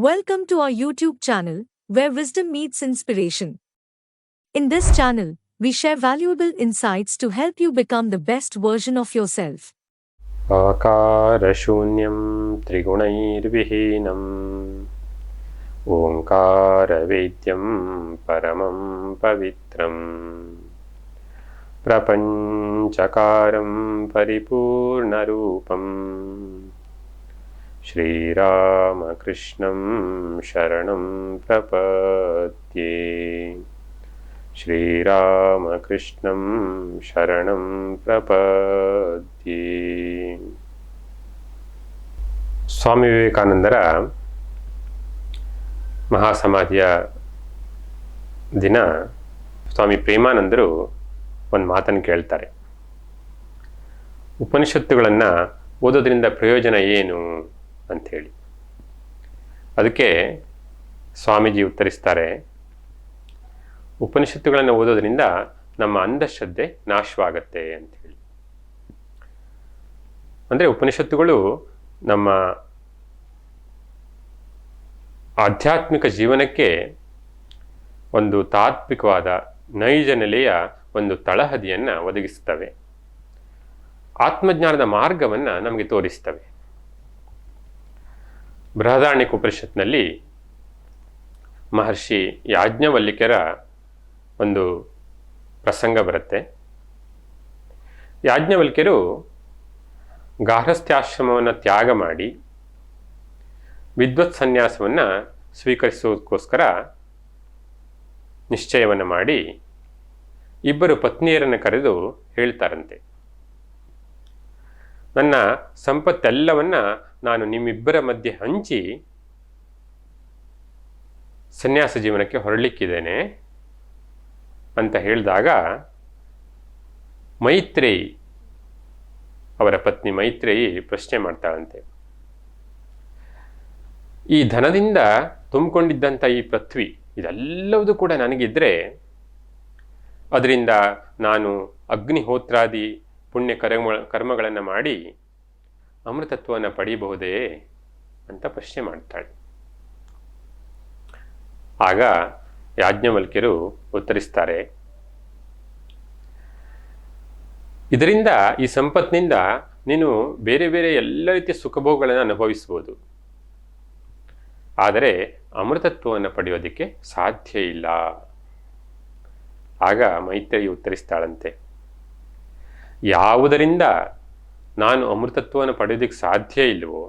Welcome to our YouTube channel, where wisdom meets inspiration. In this channel, we share valuable insights to help you become the best version of yourself. आकारशून्यं त्रिगुणैर्विहीनम् ओङ्कारवेद्यं परमं पवित्रम् प्रपञ्चकारं परिपूर्णरूपम् श्रीरामकृष्णं शरणं प्रपद्ये ಶ್ರೀರಾಮಕೃಷ್ಣಂ ಶರಣಂ ಪ್ರಪದ್ಯೆ. ಸ್ವಾಮಿ ವಿವೇಕಾನಂದರ ಮಹಾಸಮಾಧಿಯ ದಿನ ಸ್ವಾಮಿ ಪ್ರೇಮಾನಂದರು ಒಂದು ಮಾತನ್ನು ಕೇಳ್ತಾರೆ. ಉಪನಿಷತ್ತುಗಳನ್ನು ಓದೋದ್ರಿಂದ ಪ್ರಯೋಜನ ಏನು ಅಂಥೇಳಿ. ಅದಕ್ಕೆ ಸ್ವಾಮೀಜಿ ಉತ್ತರಿಸ್ತಾರೆ, ಉಪನಿಷತ್ತುಗಳನ್ನು ಓದೋದ್ರಿಂದ ನಮ್ಮ ಅಂಧಶ್ರದ್ಧೆ ನಾಶವಾಗತ್ತೆ ಅಂಥೇಳಿ. ಅಂದರೆ ಉಪನಿಷತ್ತುಗಳು ನಮ್ಮ ಆಧ್ಯಾತ್ಮಿಕ ಜೀವನಕ್ಕೆ ಒಂದು ತಾತ್ವಿಕವಾದ ನೈಜ ನೆಲೆಯ ಒಂದು ತಳಹದಿಯನ್ನು ಒದಗಿಸ್ತವೆ. ಆತ್ಮಜ್ಞಾನದ ಮಾರ್ಗವನ್ನು ನಮಗೆ ತೋರಿಸ್ತವೆ. ಬೃಹದಾರಣ್ಯಕ ಉಪನಿಷತ್ನಲ್ಲಿ ಮಹರ್ಷಿ ಯಾಜ್ಞವಲ್ಕ್ಯರ ಒಂದು ಪ್ರಸಂಗ ಬರುತ್ತೆ. ಯಾಜ್ಞವಲ್ಕ್ಯರು ಗಾರ್ಹಸ್ಥ್ಯಾಶ್ರಮವನ್ನು ತ್ಯಾಗ ಮಾಡಿ ವಿದ್ವತ್ ಸನ್ಯಾಸವನ್ನು ಸ್ವೀಕರಿಸೋದಕ್ಕೋಸ್ಕರ ನಿಶ್ಚಯವನ್ನು ಮಾಡಿ ಇಬ್ಬರು ಪತ್ನಿಯರನ್ನು ಕರೆದು ಹೇಳ್ತಾರಂತೆ, ನನ್ನ ಸಂಪತ್ತೆಲ್ಲವನ್ನು ನಾನು ನಿಮ್ಮಿಬ್ಬರ ಮಧ್ಯೆ ಹಂಚಿ ಸನ್ಯಾಸ ಜೀವನಕ್ಕೆ ಹೊರಡಲಿಕ್ಕಿದ್ದೇನೆ ಅಂತ ಹೇಳಿದಾಗ, ಮೈತ್ರೇಯಿ ಅವರ ಪತ್ನಿ ಮೈತ್ರೇಯಿ ಪ್ರಶ್ನೆ ಮಾಡ್ತಾಳಂತೆ, ಈ ಧನದಿಂದ ತುಂಬಿಕೊಂಡಿದ್ದಂಥ ಈ ಪೃಥ್ವಿ ಇದೆಲ್ಲವೂ ಕೂಡ ನನಗಿದ್ರೆ ಅದರಿಂದ ನಾನು ಅಗ್ನಿಹೋತ್ರಾದಿ ಪುಣ್ಯ ಕರ್ಮಗಳನ್ನು ಮಾಡಿ ಅಮೃತತ್ವವನ್ನು ಪಡೆಯಬಹುದೇ ಅಂತ ಪ್ರಶ್ನೆ ಮಾಡ್ತಾಳೆ. ಆಗ ಯಾಜ್ಞವಲ್ಕ್ಯರು ಉತ್ತರಿಸ್ತಾರೆ, ಇದರಿಂದ ಈ ಸಂಪತ್ತಿನಿಂದ ನೀನು ಬೇರೆ ಬೇರೆ ಎಲ್ಲ ರೀತಿಯ ಸುಖಭೋಗಗಳನ್ನು ಅನುಭವಿಸ್ಬೋದು, ಆದರೆ ಅಮೃತತ್ವವನ್ನು ಪಡೆಯೋದಕ್ಕೆ ಸಾಧ್ಯ ಇಲ್ಲ. ಆಗ ಮೈತ್ರೇಯಿ ಉತ್ತರಿಸ್ತಾಳಂತೆ, ಯಾವುದರಿಂದ ನಾನು ಅಮೃತತ್ವವನ್ನು ಪಡೆಯೋದಕ್ಕೆ ಸಾಧ್ಯ ಇಲ್ಲವೋ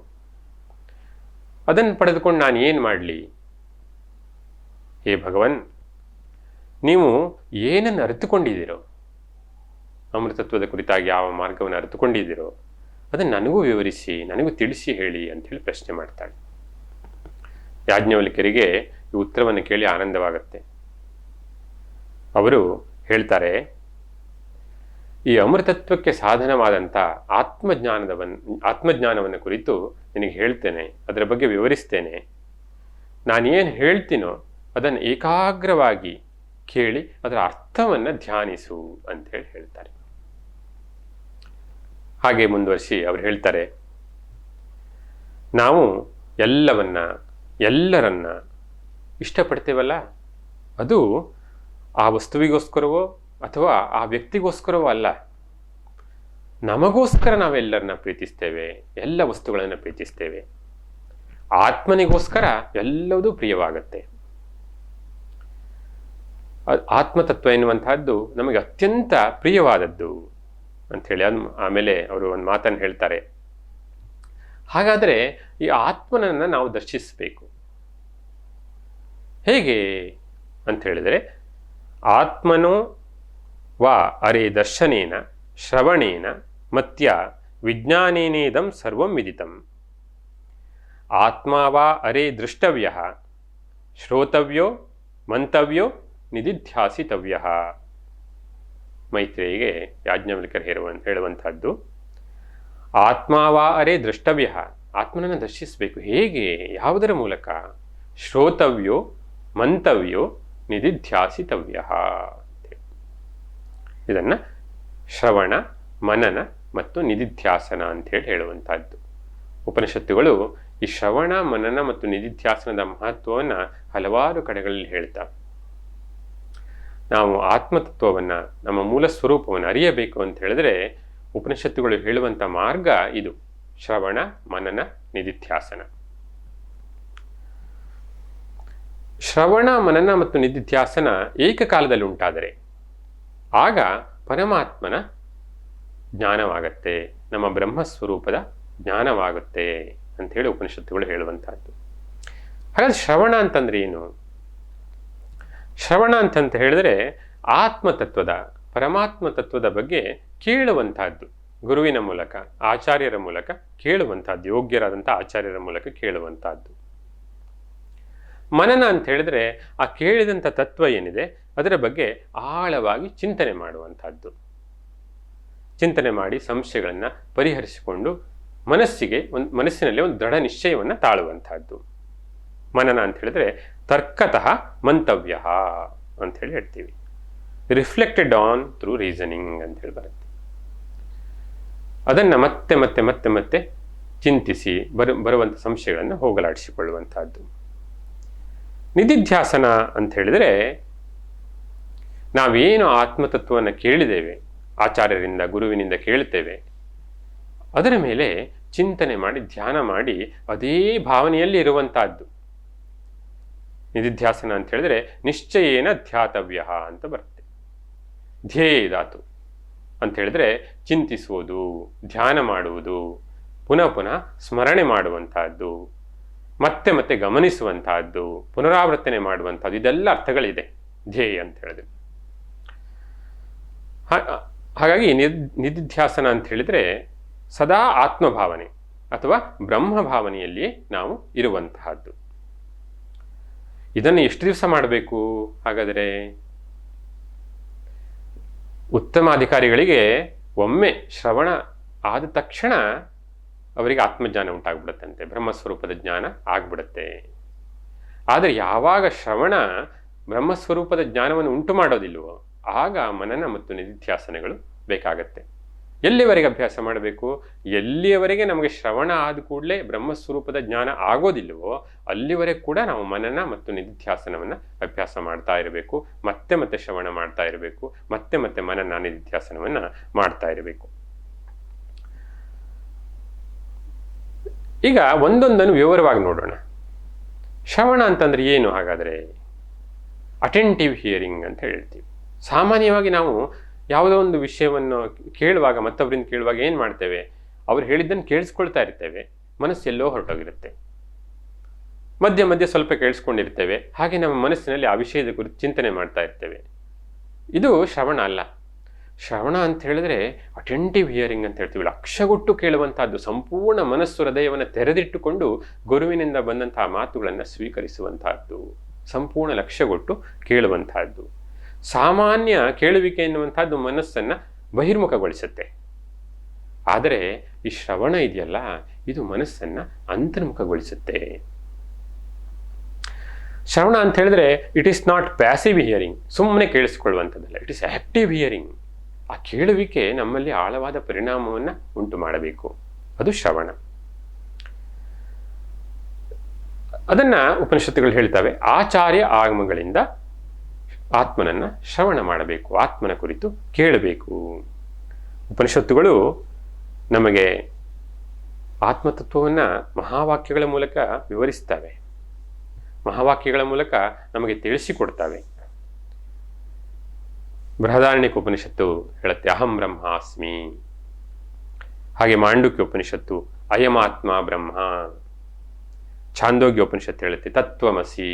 ಅದನ್ನು ಪಡೆದುಕೊಂಡು ನಾನು ಏನು ಮಾಡಲಿ? ಹೇ ಭಗವನ್, ನೀವು ಏನನ್ನು ಅರಿತುಕೊಂಡಿದ್ದೀರೋ, ಅಮೃತತ್ವದ ಕುರಿತಾಗಿ ಯಾವ ಮಾರ್ಗವನ್ನು ಅರಿತುಕೊಂಡಿದ್ದೀರೋ ಅದನ್ನು ನನಗೂ ವಿವರಿಸಿ, ನನಗೂ ತಿಳಿಸಿ ಹೇಳಿ ಅಂಥೇಳಿ ಪ್ರಶ್ನೆ ಮಾಡ್ತಾಳೆ. ಯಾಜ್ಞವಲ್ಕ್ಯರಿಗೆ ಈ ಉತ್ತರವನ್ನು ಕೇಳಿ ಆನಂದವಾಗುತ್ತೆ. ಅವರು ಹೇಳ್ತಾರೆ, ಈ ಅಮೃತತ್ವಕ್ಕೆ ಸಾಧನವಾದಂಥ ಆತ್ಮಜ್ಞಾನವನ್ನು ಕುರಿತು ನಿನಗೆ ಹೇಳ್ತೇನೆ, ಅದರ ಬಗ್ಗೆ ವಿವರಿಸ್ತೇನೆ. ನಾನೇನು ಹೇಳ್ತೀನೋ ಅದನ್ನು ಏಕಾಗ್ರವಾಗಿ ಕೇಳಿ ಅದರ ಅರ್ಥವನ್ನು ಧ್ಯಾನಿಸು ಅಂಥೇಳಿ ಹೇಳ್ತಾರೆ. ಹಾಗೆ ಮುಂದುವರಿಸಿ ಅವರು ಹೇಳ್ತಾರೆ, ನಾವು ಎಲ್ಲರನ್ನ ಇಷ್ಟಪಡ್ತೇವಲ್ಲ, ಅದು ಆ ವಸ್ತುವಿಗೋಸ್ಕರವೋ ಅಥವಾ ಆ ವ್ಯಕ್ತಿಗೋಸ್ಕರವೋ ಅಲ್ಲ, ನಮಗೋಸ್ಕರ ನಾವೆಲ್ಲರನ್ನ ಪ್ರೀತಿಸ್ತೇವೆ, ಎಲ್ಲ ವಸ್ತುಗಳನ್ನು ಪ್ರೀತಿಸ್ತೇವೆ. ಆತ್ಮನಿಗೋಸ್ಕರ ಎಲ್ಲವೂ ಪ್ರಿಯವಾಗತ್ತೆ. ಆತ್ಮತತ್ವ ಎನ್ನುವಂತಹದ್ದು ನಮಗೆ ಅತ್ಯಂತ ಪ್ರಿಯವಾದದ್ದು ಅಂಥೇಳಿ ಆಮೇಲೆ ಅವರು ಒಂದು ಮಾತನ್ನು ಹೇಳ್ತಾರೆ, ಹಾಗಾದರೆ ಈ ಆತ್ಮನನ್ನು ನಾವು ದರ್ಶಿಸಬೇಕು. ಹೇಗೆ ಅಂತ ಹೇಳಿದರೆ, ಆತ್ಮನೋ ವಾ ಅರೆ ದರ್ಶನೇನ ಶ್ರವಣೇನ ಮತ್ಯ ವಿಜ್ಞಾನೇನೇದಂ ಸರ್ವಂ ವಿದಿತಂ. ಆತ್ಮ ವಾ ಅರೆ ದೃಷ್ಟವ್ಯ ಶ್ರೋತವ್ಯೋ ಮಂತವ್ಯೋ ನಿಧಿಧ್ಯಾಸಿತವ್ಯ. ಮೈತ್ರೇಯಿಗೆ ಯಾಜ್ಞವಲ್ಕ್ಯರು ಹೇಳುವಂಥದ್ದು, ಆತ್ಮ ವಾ ಅರೆ ದೃಷ್ಟವ್ಯ, ಆತ್ಮನನ್ನು ದರ್ಶಿಸಬೇಕು. ಹೇಗೆ? ಯಾವುದರ ಮೂಲಕ? ಶ್ರೋತವ್ಯೋ ಮಂತವ್ಯೋ ನಿಧಿಧ್ಯಾಸಿತವ್ಯ. ಇದನ್ನು ಶ್ರವಣ, ಮನನ ಮತ್ತು ನಿಧಿಧ್ಯಾಸನ ಅಂಥೇಳಿ ಹೇಳುವಂಥದ್ದು. ಉಪನಿಷತ್ತುಗಳು ಈ ಶ್ರವಣ ಮನನ ಮತ್ತು ನಿಧಿಧ್ಯಾಸನದ ಮಹತ್ವವನ್ನು ಹಲವಾರು ಕಡೆಗಳಲ್ಲಿ ಹೇಳ್ತಾ ನಾವು ಆತ್ಮತತ್ವವನ್ನು, ನಮ್ಮ ಮೂಲ ಸ್ವರೂಪವನ್ನು ಅರಿಯಬೇಕು ಅಂತ ಹೇಳಿದ್ರೆ ಉಪನಿಷತ್ತುಗಳು ಹೇಳುವಂಥ ಮಾರ್ಗ ಇದು: ಶ್ರವಣ ಮನನ ನಿಧಿಧ್ಯಾಸನ. ಶ್ರವಣ ಮನನ ಮತ್ತು ನಿಧಿಧ್ಯಾಸನ ಏಕಕಾಲದಲ್ಲಿ ಉಂಟಾದರೆ ಆಗ ಪರಮಾತ್ಮನ ಜ್ಞಾನವಾಗತ್ತೆ, ನಮ್ಮ ಬ್ರಹ್ಮಸ್ವರೂಪದ ಜ್ಞಾನವಾಗುತ್ತೆ ಅಂಥೇಳಿ ಉಪನಿಷತ್ತುಗಳು ಹೇಳುವಂಥದ್ದು. ಹಾಗಾದ್ರೆ ಶ್ರವಣ ಅಂತಂದ್ರೆ ಏನು? ಶ್ರವಣ ಅಂತಂತ ಹೇಳಿದ್ರೆ ಆತ್ಮತತ್ವದ, ಪರಮಾತ್ಮ ತತ್ವದ ಬಗ್ಗೆ ಕೇಳುವಂತಹದ್ದು, ಗುರುವಿನ ಮೂಲಕ, ಆಚಾರ್ಯರ ಮೂಲಕ ಕೇಳುವಂತಹದ್ದು, ಯೋಗ್ಯರಾದಂಥ ಆಚಾರ್ಯರ ಮೂಲಕ ಕೇಳುವಂತಹದ್ದು. ಮನನ ಅಂತ ಹೇಳಿದ್ರೆ ಆ ಕೇಳಿದಂಥ ತತ್ವ ಏನಿದೆ ಅದರ ಬಗ್ಗೆ ಆಳವಾಗಿ ಚಿಂತನೆ ಮಾಡುವಂತಹದ್ದು. ಚಿಂತನೆ ಮಾಡಿ ಸಂಶಯಗಳನ್ನು ಪರಿಹರಿಸಿಕೊಂಡು ಮನಸ್ಸಿನಲ್ಲಿ ಒಂದು ದೃಢ ನಿಶ್ಚಯವನ್ನು ತಾಳುವಂತಹದ್ದು. ಮನನ ಅಂತ ಹೇಳಿದ್ರೆ ತರ್ಕತಃ ಮಂತವ್ಯ ಅಂತ ಹೇಳಿ ಹೇಳ್ತೀವಿ. ರಿಫ್ಲೆಕ್ಟೆಡ್ ಆನ್ ಥ್ರೂ ರೀಸನಿಂಗ್ ಅಂತ ಹೇಳಿ ಬರುತ್ತೆ. ಅದನ್ನು ಮತ್ತೆ ಮತ್ತೆ ಮತ್ತೆ ಮತ್ತೆ ಚಿಂತಿಸಿ ಬರುವಂಥ ಸಂಶಯಗಳನ್ನು ಹೋಗಲಾಡಿಸಿಕೊಳ್ಳುವಂತಹದ್ದು. ನಿಧಿಧ್ಯಾಸನ ಅಂತ ಹೇಳಿದರೆ ನಾವೇನು ಆತ್ಮತತ್ವವನ್ನು ಕೇಳಿದ್ದೇವೆ, ಆಚಾರ್ಯರಿಂದ ಗುರುವಿನಿಂದ ಕೇಳ್ತೇವೆ, ಅದರ ಮೇಲೆ ಚಿಂತನೆ ಮಾಡಿ ಧ್ಯಾನ ಮಾಡಿ ಅದೇ ಭಾವನೆಯಲ್ಲಿ ಇರುವಂತಹದ್ದು. ನಿಧಿಧ್ಯಾಸನ ಅಂತ ಹೇಳಿದ್ರೆ ನಿಶ್ಚಯೇನ ಧ್ಯಾತವ್ಯ ಅಂತ ಬರುತ್ತೆ. ಧ್ಯೇಯ ಧಾತು ಅಂತ ಹೇಳಿದ್ರೆ ಚಿಂತಿಸುವುದು, ಧ್ಯಾನ ಮಾಡುವುದು, ಪುನಃ ಪುನಃ ಸ್ಮರಣೆ ಮಾಡುವಂತಹದ್ದು, ಮತ್ತೆ ಮತ್ತೆ ಗಮನಿಸುವಂತಹದ್ದು, ಪುನರಾವರ್ತನೆ ಮಾಡುವಂತಹದ್ದು, ಇದೆಲ್ಲ ಅರ್ಥಗಳಿದೆ ಧ್ಯೇಯ ಅಂತ ಹೇಳಿದ್ರೆ. ಹಾಗಾಗಿ ನಿಧಿಧ್ಯಾಸನ ಅಂತ ಹೇಳಿದ್ರೆ ಸದಾ ಆತ್ಮಭಾವನೆ ಅಥವಾ ಬ್ರಹ್ಮಭಾವನೆಯಲ್ಲಿ ನಾವು ಇರುವಂತಹದ್ದು. ಇದನ್ನು ಎಷ್ಟು ದಿವಸ ಮಾಡಬೇಕು? ಹಾಗಾದರೆ ಉತ್ತಮ ಅಧಿಕಾರಿಗಳಿಗೆ ಒಮ್ಮೆ ಶ್ರವಣ ಆದ ತಕ್ಷಣ ಅವರಿಗೆ ಆತ್ಮಜ್ಞಾನ ಉಂಟಾಗ್ಬಿಡುತ್ತಂತೆ, ಬ್ರಹ್ಮಸ್ವರೂಪದ ಜ್ಞಾನ ಆಗ್ಬಿಡುತ್ತೆ. ಆದರೆ ಯಾವಾಗ ಶ್ರವಣ ಬ್ರಹ್ಮಸ್ವರೂಪದ ಜ್ಞಾನವನ್ನು ಉಂಟು ಮಾಡೋದಿಲ್ವೋ ಆಗ ಮನನ ಮತ್ತು ನಿಧಿಧ್ಯಾಸನಗಳು ಬೇಕಾಗತ್ತೆ. ಎಲ್ಲಿವರೆಗೆ ಅಭ್ಯಾಸ ಮಾಡಬೇಕು? ಎಲ್ಲಿಯವರೆಗೆ ನಮಗೆ ಶ್ರವಣ ಆದ ಕೂಡಲೇ ಬ್ರಹ್ಮಸ್ವರೂಪದ ಜ್ಞಾನ ಆಗೋದಿಲ್ವೋ ಅಲ್ಲಿವರೆಗೆ ಕೂಡ ನಾವು ಮನನ ಮತ್ತು ನಿಧಿಧ್ಯಾಸನವನ್ನು ಅಭ್ಯಾಸ ಮಾಡ್ತಾ ಇರಬೇಕು. ಮತ್ತೆ ಮತ್ತೆ ಶ್ರವಣ ಮಾಡ್ತಾ ಇರಬೇಕು, ಮತ್ತೆ ಮತ್ತೆ ಮನನ ನಿಧಿಧ್ಯಾಸನವನ್ನು ಮಾಡ್ತಾ ಇರಬೇಕು. ಈಗ ಒಂದೊಂದನ್ನು ವಿವರವಾಗಿ ನೋಡೋಣ. ಶ್ರವಣ ಅಂತಂದ್ರೆ ಏನು? ಹಾಗಾದರೆ ಅಟೆಂಟಿವ್ ಹಿಯರಿಂಗ್ ಅಂತ ಹೇಳ್ತೀವಿ. ಸಾಮಾನ್ಯವಾಗಿ ನಾವು ಯಾವುದೋ ಒಂದು ವಿಷಯವನ್ನು ಕೇಳುವಾಗ, ಮತ್ತೊಬ್ಬರಿಂದ ಕೇಳುವಾಗ ಏನು ಮಾಡ್ತೇವೆ? ಅವ್ರು ಹೇಳಿದ್ದನ್ನು ಕೇಳಿಸ್ಕೊಳ್ತಾ ಇರ್ತೇವೆ, ಮನಸ್ಸು ಎಲ್ಲೋ ಹೊರಟೋಗಿರುತ್ತೆ. ಮಧ್ಯೆ ಮಧ್ಯೆ ಸ್ವಲ್ಪ ಕೇಳಿಸ್ಕೊಂಡಿರ್ತೇವೆ, ಹಾಗೆ ನಮ್ಮ ಮನಸ್ಸಿನಲ್ಲಿ ಆ ವಿಷಯದ ಕುರಿತು ಚಿಂತನೆ ಮಾಡ್ತಾ ಇರ್ತೇವೆ. ಇದು ಶ್ರವಣ ಅಲ್ಲ. ಶ್ರವಣ ಅಂತ ಹೇಳಿದ್ರೆ ಅಟೆಂಟಿವ್ ಹಿಯರಿಂಗ್ ಅಂತ ಹೇಳ್ತೀವಿ. ಲಕ್ಷಗೊಟ್ಟು ಕೇಳುವಂತಹದ್ದು, ಸಂಪೂರ್ಣ ಮನಸ್ಸು ಹೃದಯವನ್ನು ತೆರೆದಿಟ್ಟುಕೊಂಡು ಗುರುವಿನಿಂದ ಬಂದಂತಹ ಮಾತುಗಳನ್ನು ಸ್ವೀಕರಿಸುವಂತಹದ್ದು, ಸಂಪೂರ್ಣ ಲಕ್ಷ್ಯಗೊಟ್ಟು ಕೇಳುವಂತಹದ್ದು. ಸಾಮಾನ್ಯ ಕೇಳುವಿಕೆ ಎನ್ನುವಂಥದ್ದು ಮನಸ್ಸನ್ನು ಬಹಿರ್ಮುಖಗೊಳಿಸುತ್ತೆ. ಆದರೆ ಈ ಶ್ರವಣ ಇದೆಯಲ್ಲ, ಇದು ಮನಸ್ಸನ್ನು ಅಂತರ್ಮುಖಗೊಳಿಸುತ್ತೆ. ಶ್ರವಣ ಅಂತ ಹೇಳಿದ್ರೆ it is not passive hearing, ಸುಮ್ಮನೆ ಕೇಳಿಸ್ಕೊಳ್ಳುವಂಥದ್ದಲ್ಲ. It is active hearing. ಆ ಕೇಳುವಿಕೆ ನಮ್ಮಲ್ಲಿ ಆಳವಾದ ಪರಿಣಾಮವನ್ನು ಉಂಟು ಮಾಡಬೇಕು, ಅದು ಶ್ರವಣ. ಅದನ್ನ ಉಪನಿಷತ್ತುಗಳು ಹೇಳ್ತವೆ. ಆಚಾರ್ಯ ಆಗಮಗಳಿಂದ ಆತ್ಮನನ್ನ ಶ್ರವಣ ಮಾಡಬೇಕು, ಆತ್ಮನ ಕುರಿತು ಕೇಳಬೇಕು. ಉಪನಿಷತ್ತುಗಳು ನಮಗೆ ಆತ್ಮತತ್ವವನ್ನು ಮಹಾವಾಕ್ಯಗಳ ಮೂಲಕ ವಿವರಿಸ್ತವೆ, ಮಹಾವಾಕ್ಯಗಳ ಮೂಲಕ ನಮಗೆ ತಿಳಿಸಿಕೊಡ್ತವೆ. ಬೃಹದಾರಣ್ಯಕ ಉಪನಿಷತ್ತು ಹೇಳುತ್ತೆ ಅಹಂ ಬ್ರಹ್ಮಾಸ್ಮಿ. ಹಾಗೆ ಮಾಂಡುಕ್ಯ ಉಪನಿಷತ್ತು ಅಯಮಾತ್ಮ ಬ್ರಹ್ಮ. ಛಾಂದೋಗ್ಯ ಉಪನಿಷತ್ತು ಹೇಳುತ್ತೆ ತತ್ವಮಸಿ.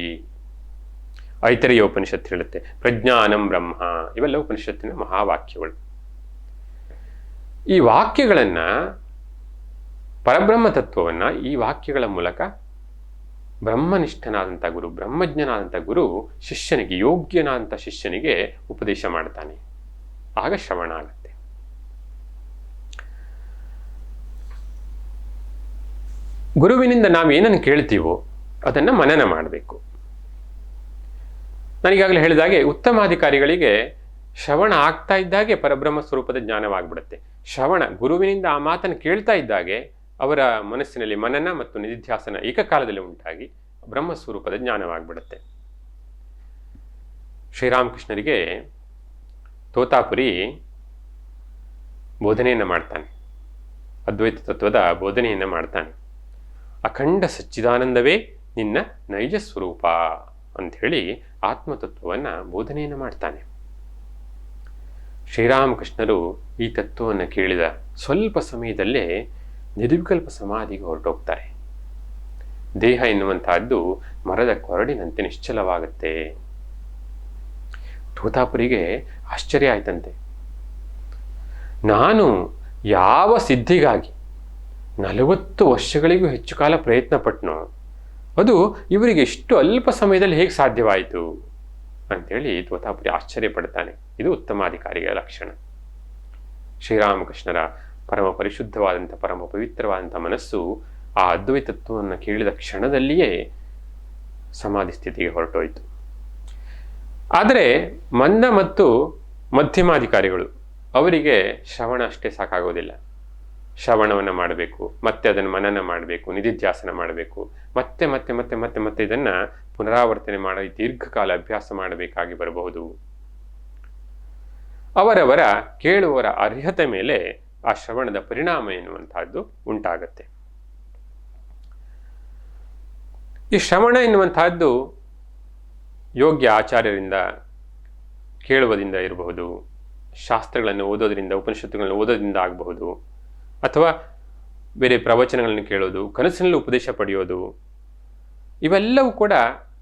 ಐತರೇಯ ಉಪನಿಷತ್ತು ಹೇಳುತ್ತೆ ಪ್ರಜ್ಞಾನಂ ಬ್ರಹ್ಮ. ಇವೆಲ್ಲ ಉಪನಿಷತ್ತಿನ ಮಹಾವಾಕ್ಯಗಳು. ಈ ವಾಕ್ಯಗಳನ್ನು, ಪರಬ್ರಹ್ಮ ತತ್ವವನ್ನು ಈ ವಾಕ್ಯಗಳ ಮೂಲಕ ಬ್ರಹ್ಮನಿಷ್ಠನಾದಂಥ ಗುರು, ಬ್ರಹ್ಮಜ್ಞನಾದಂಥ ಗುರು ಶಿಷ್ಯನಿಗೆ, ಯೋಗ್ಯನಾದಂಥ ಶಿಷ್ಯನಿಗೆ ಉಪದೇಶ ಮಾಡ್ತಾನೆ. ಆಗ ಶ್ರವಣ ಆಗುತ್ತೆ. ಗುರುವಿನಿಂದ ನಾವೇನನ್ನು ಕೇಳ್ತೀವೋ ಅದನ್ನು ಮನನ ಮಾಡಬೇಕು. ನಾನೀಗಾಗಲೇ ಹೇಳಿದಾಗೆ ಉತ್ತಮಾಧಿಕಾರಿಗಳಿಗೆ ಶ್ರವಣ ಆಗ್ತಾ ಇದ್ದಾಗೆ ಪರಬ್ರಹ್ಮ ಸ್ವರೂಪದ ಜ್ಞಾನವಾಗ್ಬಿಡುತ್ತೆ. ಶ್ರವಣ, ಗುರುವಿನಿಂದ ಆ ಮಾತನ್ನು ಕೇಳ್ತಾ ಇದ್ದಾಗೆ ಅವರ ಮನಸ್ಸಿನಲ್ಲಿ ಮನನ ಮತ್ತು ನಿಧಿಧ್ಯಾಸನ ಏಕಕಾಲದಲ್ಲಿ ಉಂಟಾಗಿ ಬ್ರಹ್ಮಸ್ವರೂಪದ ಜ್ಞಾನವಾಗ್ಬಿಡುತ್ತೆ. ಶ್ರೀರಾಮಕೃಷ್ಣರಿಗೆ ತೋತಾಪುರಿ ಬೋಧನೆಯನ್ನು ಮಾಡ್ತಾನೆ, ಅದ್ವೈತ ತತ್ವದ ಬೋಧನೆಯನ್ನು ಮಾಡ್ತಾನೆ. ಅಖಂಡ ಸಚ್ಚಿದಾನಂದವೇ ನಿನ್ನ ನೈಜ ಸ್ವರೂಪ ಅಂಥೇಳಿ ಆತ್ಮತತ್ವವನ್ನು ಬೋಧನೆಯನ್ನು ಮಾಡ್ತಾನೆ. ಶ್ರೀರಾಮಕೃಷ್ಣರು ಈ ತತ್ವವನ್ನು ಕೇಳಿದ ಸ್ವಲ್ಪ ಸಮಯದಲ್ಲೇ ನಿರ್ವಿಕಲ್ಪ ಸಮಾಧಿಗೆ ಹೊರಟೋಗ್ತಾರೆ. ದೇಹ ಎನ್ನುವಂತಹದ್ದು ಮರದ ಕೊರಡಿನಂತೆ ನಿಶ್ಚಲವಾಗುತ್ತೆ. ತೋತಾಪುರಿಗೆ ಆಶ್ಚರ್ಯ ಆಯ್ತಂತೆ. ನಾನು ಯಾವ ಸಿದ್ಧಿಗಾಗಿ 40 ವರ್ಷಗಳಿಗೂ ಹೆಚ್ಚು ಕಾಲ ಪ್ರಯತ್ನ ಪಟ್ಟನೋ ಅದು ಇವರಿಗೆ ಇಷ್ಟು ಅಲ್ಪ ಸಮಯದಲ್ಲಿ ಹೇಗೆ ಸಾಧ್ಯವಾಯಿತು ಅಂಥೇಳಿ ತೋತಾಪುರಿ ಆಶ್ಚರ್ಯ ಪಡ್ತಾನೆ. ಇದು ಉತ್ತಮಾಧಿಕಾರಿಗಳ ಲಕ್ಷಣ. ಶ್ರೀರಾಮಕೃಷ್ಣರ ಪರಮ ಪರಿಶುದ್ಧವಾದಂಥ ಪರಮ ಪವಿತ್ರವಾದಂಥ ಮನಸ್ಸು ಆ ಅದ್ವೈತತ್ವವನ್ನು ಕೇಳಿದ ಕ್ಷಣದಲ್ಲಿಯೇ ಸಮಾಧಿ ಸ್ಥಿತಿಗೆ ಹೊರಟೋಯ್ತು. ಆದರೆ ಮಂದ ಮತ್ತು ಮಧ್ಯಮಾಧಿಕಾರಿಗಳು ಅವರಿಗೆ ಶ್ರವಣ ಅಷ್ಟೇ ಸಾಕಾಗೋದಿಲ್ಲ. ಶ್ರವಣವನ್ನು ಮಾಡಬೇಕು, ಮತ್ತೆ ಅದನ್ನು ಮನನ ಮಾಡಬೇಕು, ನಿಧಿಧ್ಯಾಸನ ಮಾಡಬೇಕು, ಮತ್ತೆ ಮತ್ತೆ ಮತ್ತೆ ಮತ್ತೆ ಮತ್ತೆ ಇದನ್ನು ಪುನರಾವರ್ತನೆ ಮಾಡಿ ದೀರ್ಘಕಾಲ ಅಭ್ಯಾಸ ಮಾಡಬೇಕಾಗಿ ಬರಬಹುದು. ಅವರವರ ಕೇಳುವವರ ಅರ್ಹತೆ ಮೇಲೆ ಆ ಶ್ರವಣದ ಪರಿಣಾಮ ಎನ್ನುವಂತಹದ್ದು ಉಂಟಾಗತ್ತೆ. ಈ ಶ್ರವಣ ಎನ್ನುವಂತಹದ್ದು ಯೋಗ್ಯ ಆಚಾರ್ಯರಿಂದ ಕೇಳುವುದರಿಂದ ಇರಬಹುದು, ಶಾಸ್ತ್ರಗಳನ್ನು ಓದೋದ್ರಿಂದ, ಉಪನಿಷತ್ತುಗಳನ್ನು ಓದೋದ್ರಿಂದ ಆಗಬಹುದು, ಅಥವಾ ಬೇರೆ ಪ್ರವಚನಗಳನ್ನು ಕೇಳೋದು, ಕನಸಿನಲ್ಲಿ ಉಪದೇಶ ಪಡೆಯೋದು, ಇವೆಲ್ಲವೂ ಕೂಡ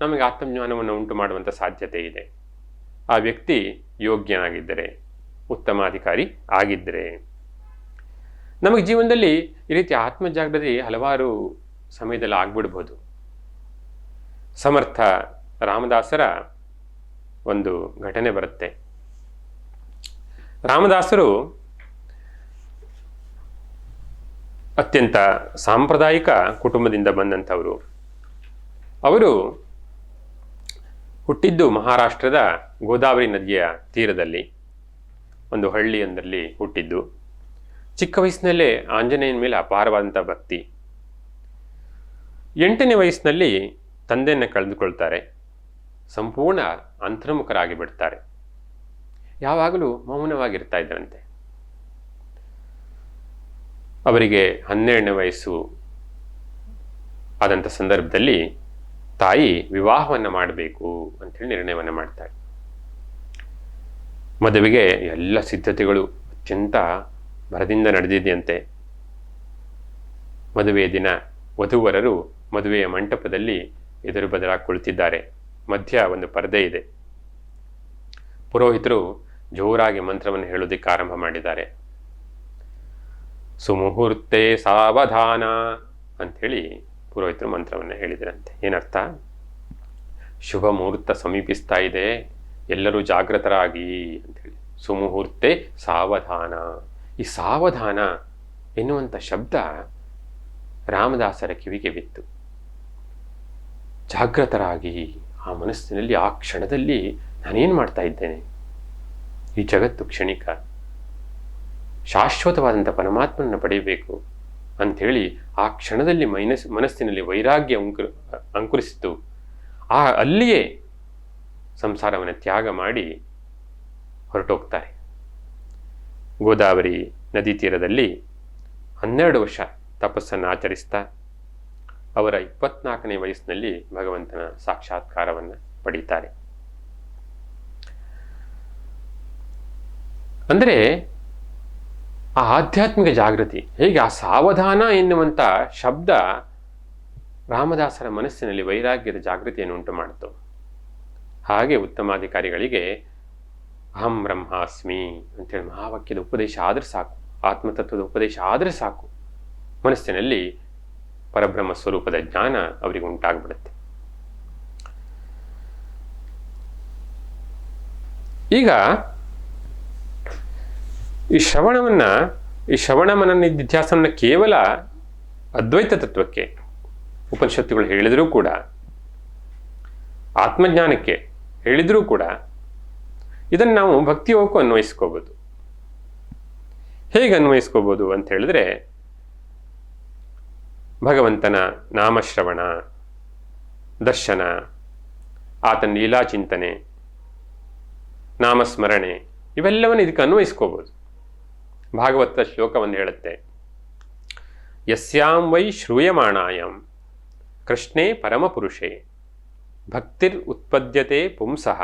ನಮಗೆ ಆತ್ಮಜ್ಞಾನವನ್ನು ಉಂಟು ಮಾಡುವಂಥ ಸಾಧ್ಯತೆ ಇದೆ. ಆ ವ್ಯಕ್ತಿ ಯೋಗ್ಯನಾಗಿದ್ದರೆ, ಉತ್ತಮಾಧಿಕಾರಿ ಆಗಿದ್ದರೆ. ನಮಗೆ ಜೀವನದಲ್ಲಿ ಈ ರೀತಿ ಆತ್ಮಜಾಗೃತಿ ಹಲವಾರು ಸಮಯದಲ್ಲಿ ಆಗ್ಬಿಡ್ಬೋದು. ಸಮರ್ಥ ರಾಮದಾಸರ ಒಂದು ಘಟನೆ ಬರುತ್ತೆ. ರಾಮದಾಸರು ಅತ್ಯಂತ ಸಾಂಪ್ರದಾಯಿಕ ಕುಟುಂಬದಿಂದ ಬಂದಂಥವರು. ಅವರು ಹುಟ್ಟಿದ್ದು ಮಹಾರಾಷ್ಟ್ರದ ಗೋದಾವರಿ ನದಿಯ ತೀರದಲ್ಲಿ ಒಂದು ಹಳ್ಳಿಯೊಂದರಲ್ಲಿ ಹುಟ್ಟಿದ್ದು. ಚಿಕ್ಕ ವಯಸ್ಸಿನಲ್ಲೇ ಆಂಜನೇಯನ ಮೇಲೆ ಅಪಾರವಾದಂಥ ಭಕ್ತಿ. 8ನೇ ವಯಸ್ಸಿನಲ್ಲಿ ತಂದೆಯನ್ನು ಕಳೆದುಕೊಳ್ತಾರೆ. ಸಂಪೂರ್ಣ ಅಂತರ್ಮುಖರಾಗಿ ಬಿಡ್ತಾರೆ. ಯಾವಾಗಲೂ ಮೌನವಾಗಿರ್ತಾ ಇದ್ದರಂತೆ. ಅವರಿಗೆ 12ನೇ ವಯಸ್ಸು ಆದಂಥ ಸಂದರ್ಭದಲ್ಲಿ ತಾಯಿ ವಿವಾಹವನ್ನು ಮಾಡಬೇಕು ಅಂಥೇಳಿ ನಿರ್ಣಯವನ್ನು ಮಾಡ್ತಾಳೆ. ಮದುವೆಗೆ ಎಲ್ಲ ಸಿದ್ಧತೆಗಳು ಅತ್ಯಂತ ಭರದಿಂದ ನಡೆದಿದೆಯಂತೆ. ಮದುವೆಯ ದಿನ ವಧುವರರು ಮದುವೆಯ ಮಂಟಪದಲ್ಲಿ ಎದುರು ಬದಲಾಗಿ ಕುಳಿತಿದ್ದಾರೆ. ಮಧ್ಯ ಒಂದು ಪರದೆ ಇದೆ. ಪುರೋಹಿತರು ಜೋರಾಗಿ ಮಂತ್ರವನ್ನು ಹೇಳೋದಕ್ಕೆ ಆರಂಭ ಮಾಡಿದ್ದಾರೆ. ಸುಮುಹೂರ್ತೆ ಸಾವಧಾನ ಅಂಥೇಳಿ ಪುರೋಹಿತರು ಮಂತ್ರವನ್ನು ಹೇಳಿದರಂತೆ. ಏನರ್ಥ? ಶುಭ ಮುಹೂರ್ತ ಸಮೀಪಿಸ್ತಾ ಇದೆ, ಎಲ್ಲರೂ ಜಾಗೃತರಾಗಿ ಅಂಥೇಳಿ. ಸುಮುಹೂರ್ತೆ ಸಾವಧಾನ. ಈ ಸಾವಧಾನ ಎನ್ನುವಂಥ ಶಬ್ದ ರಾಮದಾಸರ ಕಿವಿಗೆ ಬಿತ್ತು. ಜಾಗೃತರಾಗಿ ಆ ಮನಸ್ಸಿನಲ್ಲಿ ಆ ಕ್ಷಣದಲ್ಲಿ ನಾನೇನು ಮಾಡ್ತಾ ಇದ್ದೇನೆ? ಈ ಜಗತ್ತು ಕ್ಷಣಿಕ, ಶಾಶ್ವತವಾದಂಥ ಪರಮಾತ್ಮನನ್ನು ಪಡೆಯಬೇಕು ಅಂಥೇಳಿ ಆ ಕ್ಷಣದಲ್ಲಿ ಮನಸ್ಸಿನಲ್ಲಿ ವೈರಾಗ್ಯ ಅಂಕುರಿಸಿತು. ಅಲ್ಲಿಯೇ ಸಂಸಾರವನ್ನು ತ್ಯಾಗ ಮಾಡಿ ಹೊರಟೋಗ್ತಾರೆ. ಗೋದಾವರಿ ನದಿ ತೀರದಲ್ಲಿ 12 ವರ್ಷ ತಪಸ್ಸನ್ನು ಆಚರಿಸ್ತಾ ಅವರ 24ನೇ ವಯಸ್ಸಿನಲ್ಲಿ ಭಗವಂತನ ಸಾಕ್ಷಾತ್ಕಾರವನ್ನು ಪಡೀತಾರೆ. ಅಂದರೆ ಆ ಆಧ್ಯಾತ್ಮಿಕ ಜಾಗೃತಿ ಹೇಗೆ ಆ ಸಾವಧಾನ ಎನ್ನುವಂಥ ಶಬ್ದ ರಾಮದಾಸರ ಮನಸ್ಸಿನಲ್ಲಿ ವೈರಾಗ್ಯದ ಜಾಗೃತಿಯನ್ನು ಉಂಟು ಮಾಡಿತು. ಹಾಗೆ ಉತ್ತಮಾಧಿಕಾರಿಗಳಿಗೆ ಅಹಂ ಬ್ರಹ್ಮಾಸ್ಮಿ ಅಂತೇಳಿ ಮಹಾವಾಕ್ಯದ ಉಪದೇಶ ಆದರೆ ಸಾಕು, ಆತ್ಮತತ್ವದ ಉಪದೇಶ ಆದರೆ ಸಾಕು, ಮನಸ್ಸಿನಲ್ಲಿ ಪರಬ್ರಹ್ಮ ಸ್ವರೂಪದ ಜ್ಞಾನ ಅವರಿಗೆ ಉಂಟಾಗ್ಬಿಡುತ್ತೆ. ಈಗ ಈ ಶ್ರವಣ ಮನನ ನಿಧಿಧ್ಯಾಸನವನ್ನು ಕೇವಲ ಅದ್ವೈತ ತತ್ವಕ್ಕೆ ಉಪನಿಷತ್ತುಗಳು ಹೇಳಿದರೂ ಕೂಡ, ಆತ್ಮಜ್ಞಾನಕ್ಕೆ ಹೇಳಿದರೂ ಕೂಡ, ಇದನ್ನು ನಾವು ಭಕ್ತಿಯೋಗಕ್ಕೂ ಅನ್ವಯಿಸ್ಕೋಬೋದು. ಹೇಗೆ ಅನ್ವಯಿಸ್ಕೋಬೋದು ಅಂತ ಹೇಳಿದ್ರೆ, ಭಗವಂತನ ನಾಮಶ್ರವಣ, ದರ್ಶನ, ಆತನ ಲೀಲಾಚಿಂತನೆ, ನಾಮಸ್ಮರಣೆ ಇವೆಲ್ಲವನ್ನು ಇದಕ್ಕೆ ಅನ್ವಯಿಸ್ಕೋಬೋದು. ಭಾಗವತ ಶ್ಲೋಕವನ್ನು ಹೇಳುತ್ತೆ, ಯಸ್ಯಾಂ ವೈ ಶ್ರೂಯಮಾಣಾಯಂ ಕೃಷ್ಣೇ ಪರಮಪುರುಷೇ ಭಕ್ತಿರ್ ಉತ್ಪದ್ಯತೆ ಪುಂಸಃ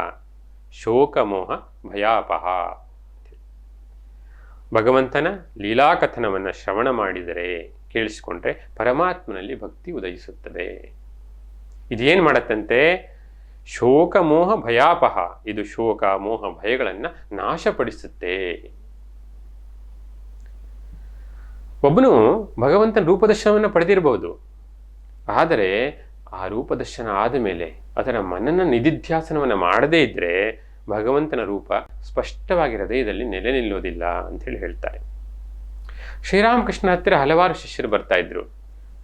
ಶೋಕಮೋಹ ಭಯಾಪಹ. ಭಗವಂತನ ಲೀಲಾಕಥನವನ್ನು ಶ್ರವಣ ಮಾಡಿದರೆ, ಕೇಳಿಸಿಕೊಂಡ್ರೆ ಪರಮಾತ್ಮನಲ್ಲಿ ಭಕ್ತಿ ಉದಯಿಸುತ್ತದೆ. ಇದೇನು ಮಾಡತ್ತಂತೆ? ಶೋಕಮೋಹ ಭಯಾಪಹ. ಇದು ಶೋಕ ಮೋಹ ಭಯಗಳನ್ನು ನಾಶಪಡಿಸುತ್ತೆ. ಒಬ್ಬನು ಭಗವಂತನ ರೂಪದರ್ಶನವನ್ನು ಪಡೆದಿರಬಹುದು, ಆದರೆ ಆ ರೂಪದರ್ಶನ ಆದ ಮೇಲೆ ಅದರ ಮನನ ನಿಧಿಧ್ಯಾಸನವನ್ನು ಮಾಡದೇ ಇದ್ದರೆ ಭಗವಂತನ ರೂಪ ಸ್ಪಷ್ಟವಾಗಿ ಹೃದಯದಲ್ಲಿ ನೆಲೆ ನಿಲ್ಲೋದಿಲ್ಲ ಅಂತೇಳಿ ಹೇಳ್ತಾರೆ. ಶ್ರೀರಾಮಕೃಷ್ಣ ಹತ್ತಿರ ಹಲವಾರು ಶಿಷ್ಯರು ಬರ್ತಾ ಇದ್ರು.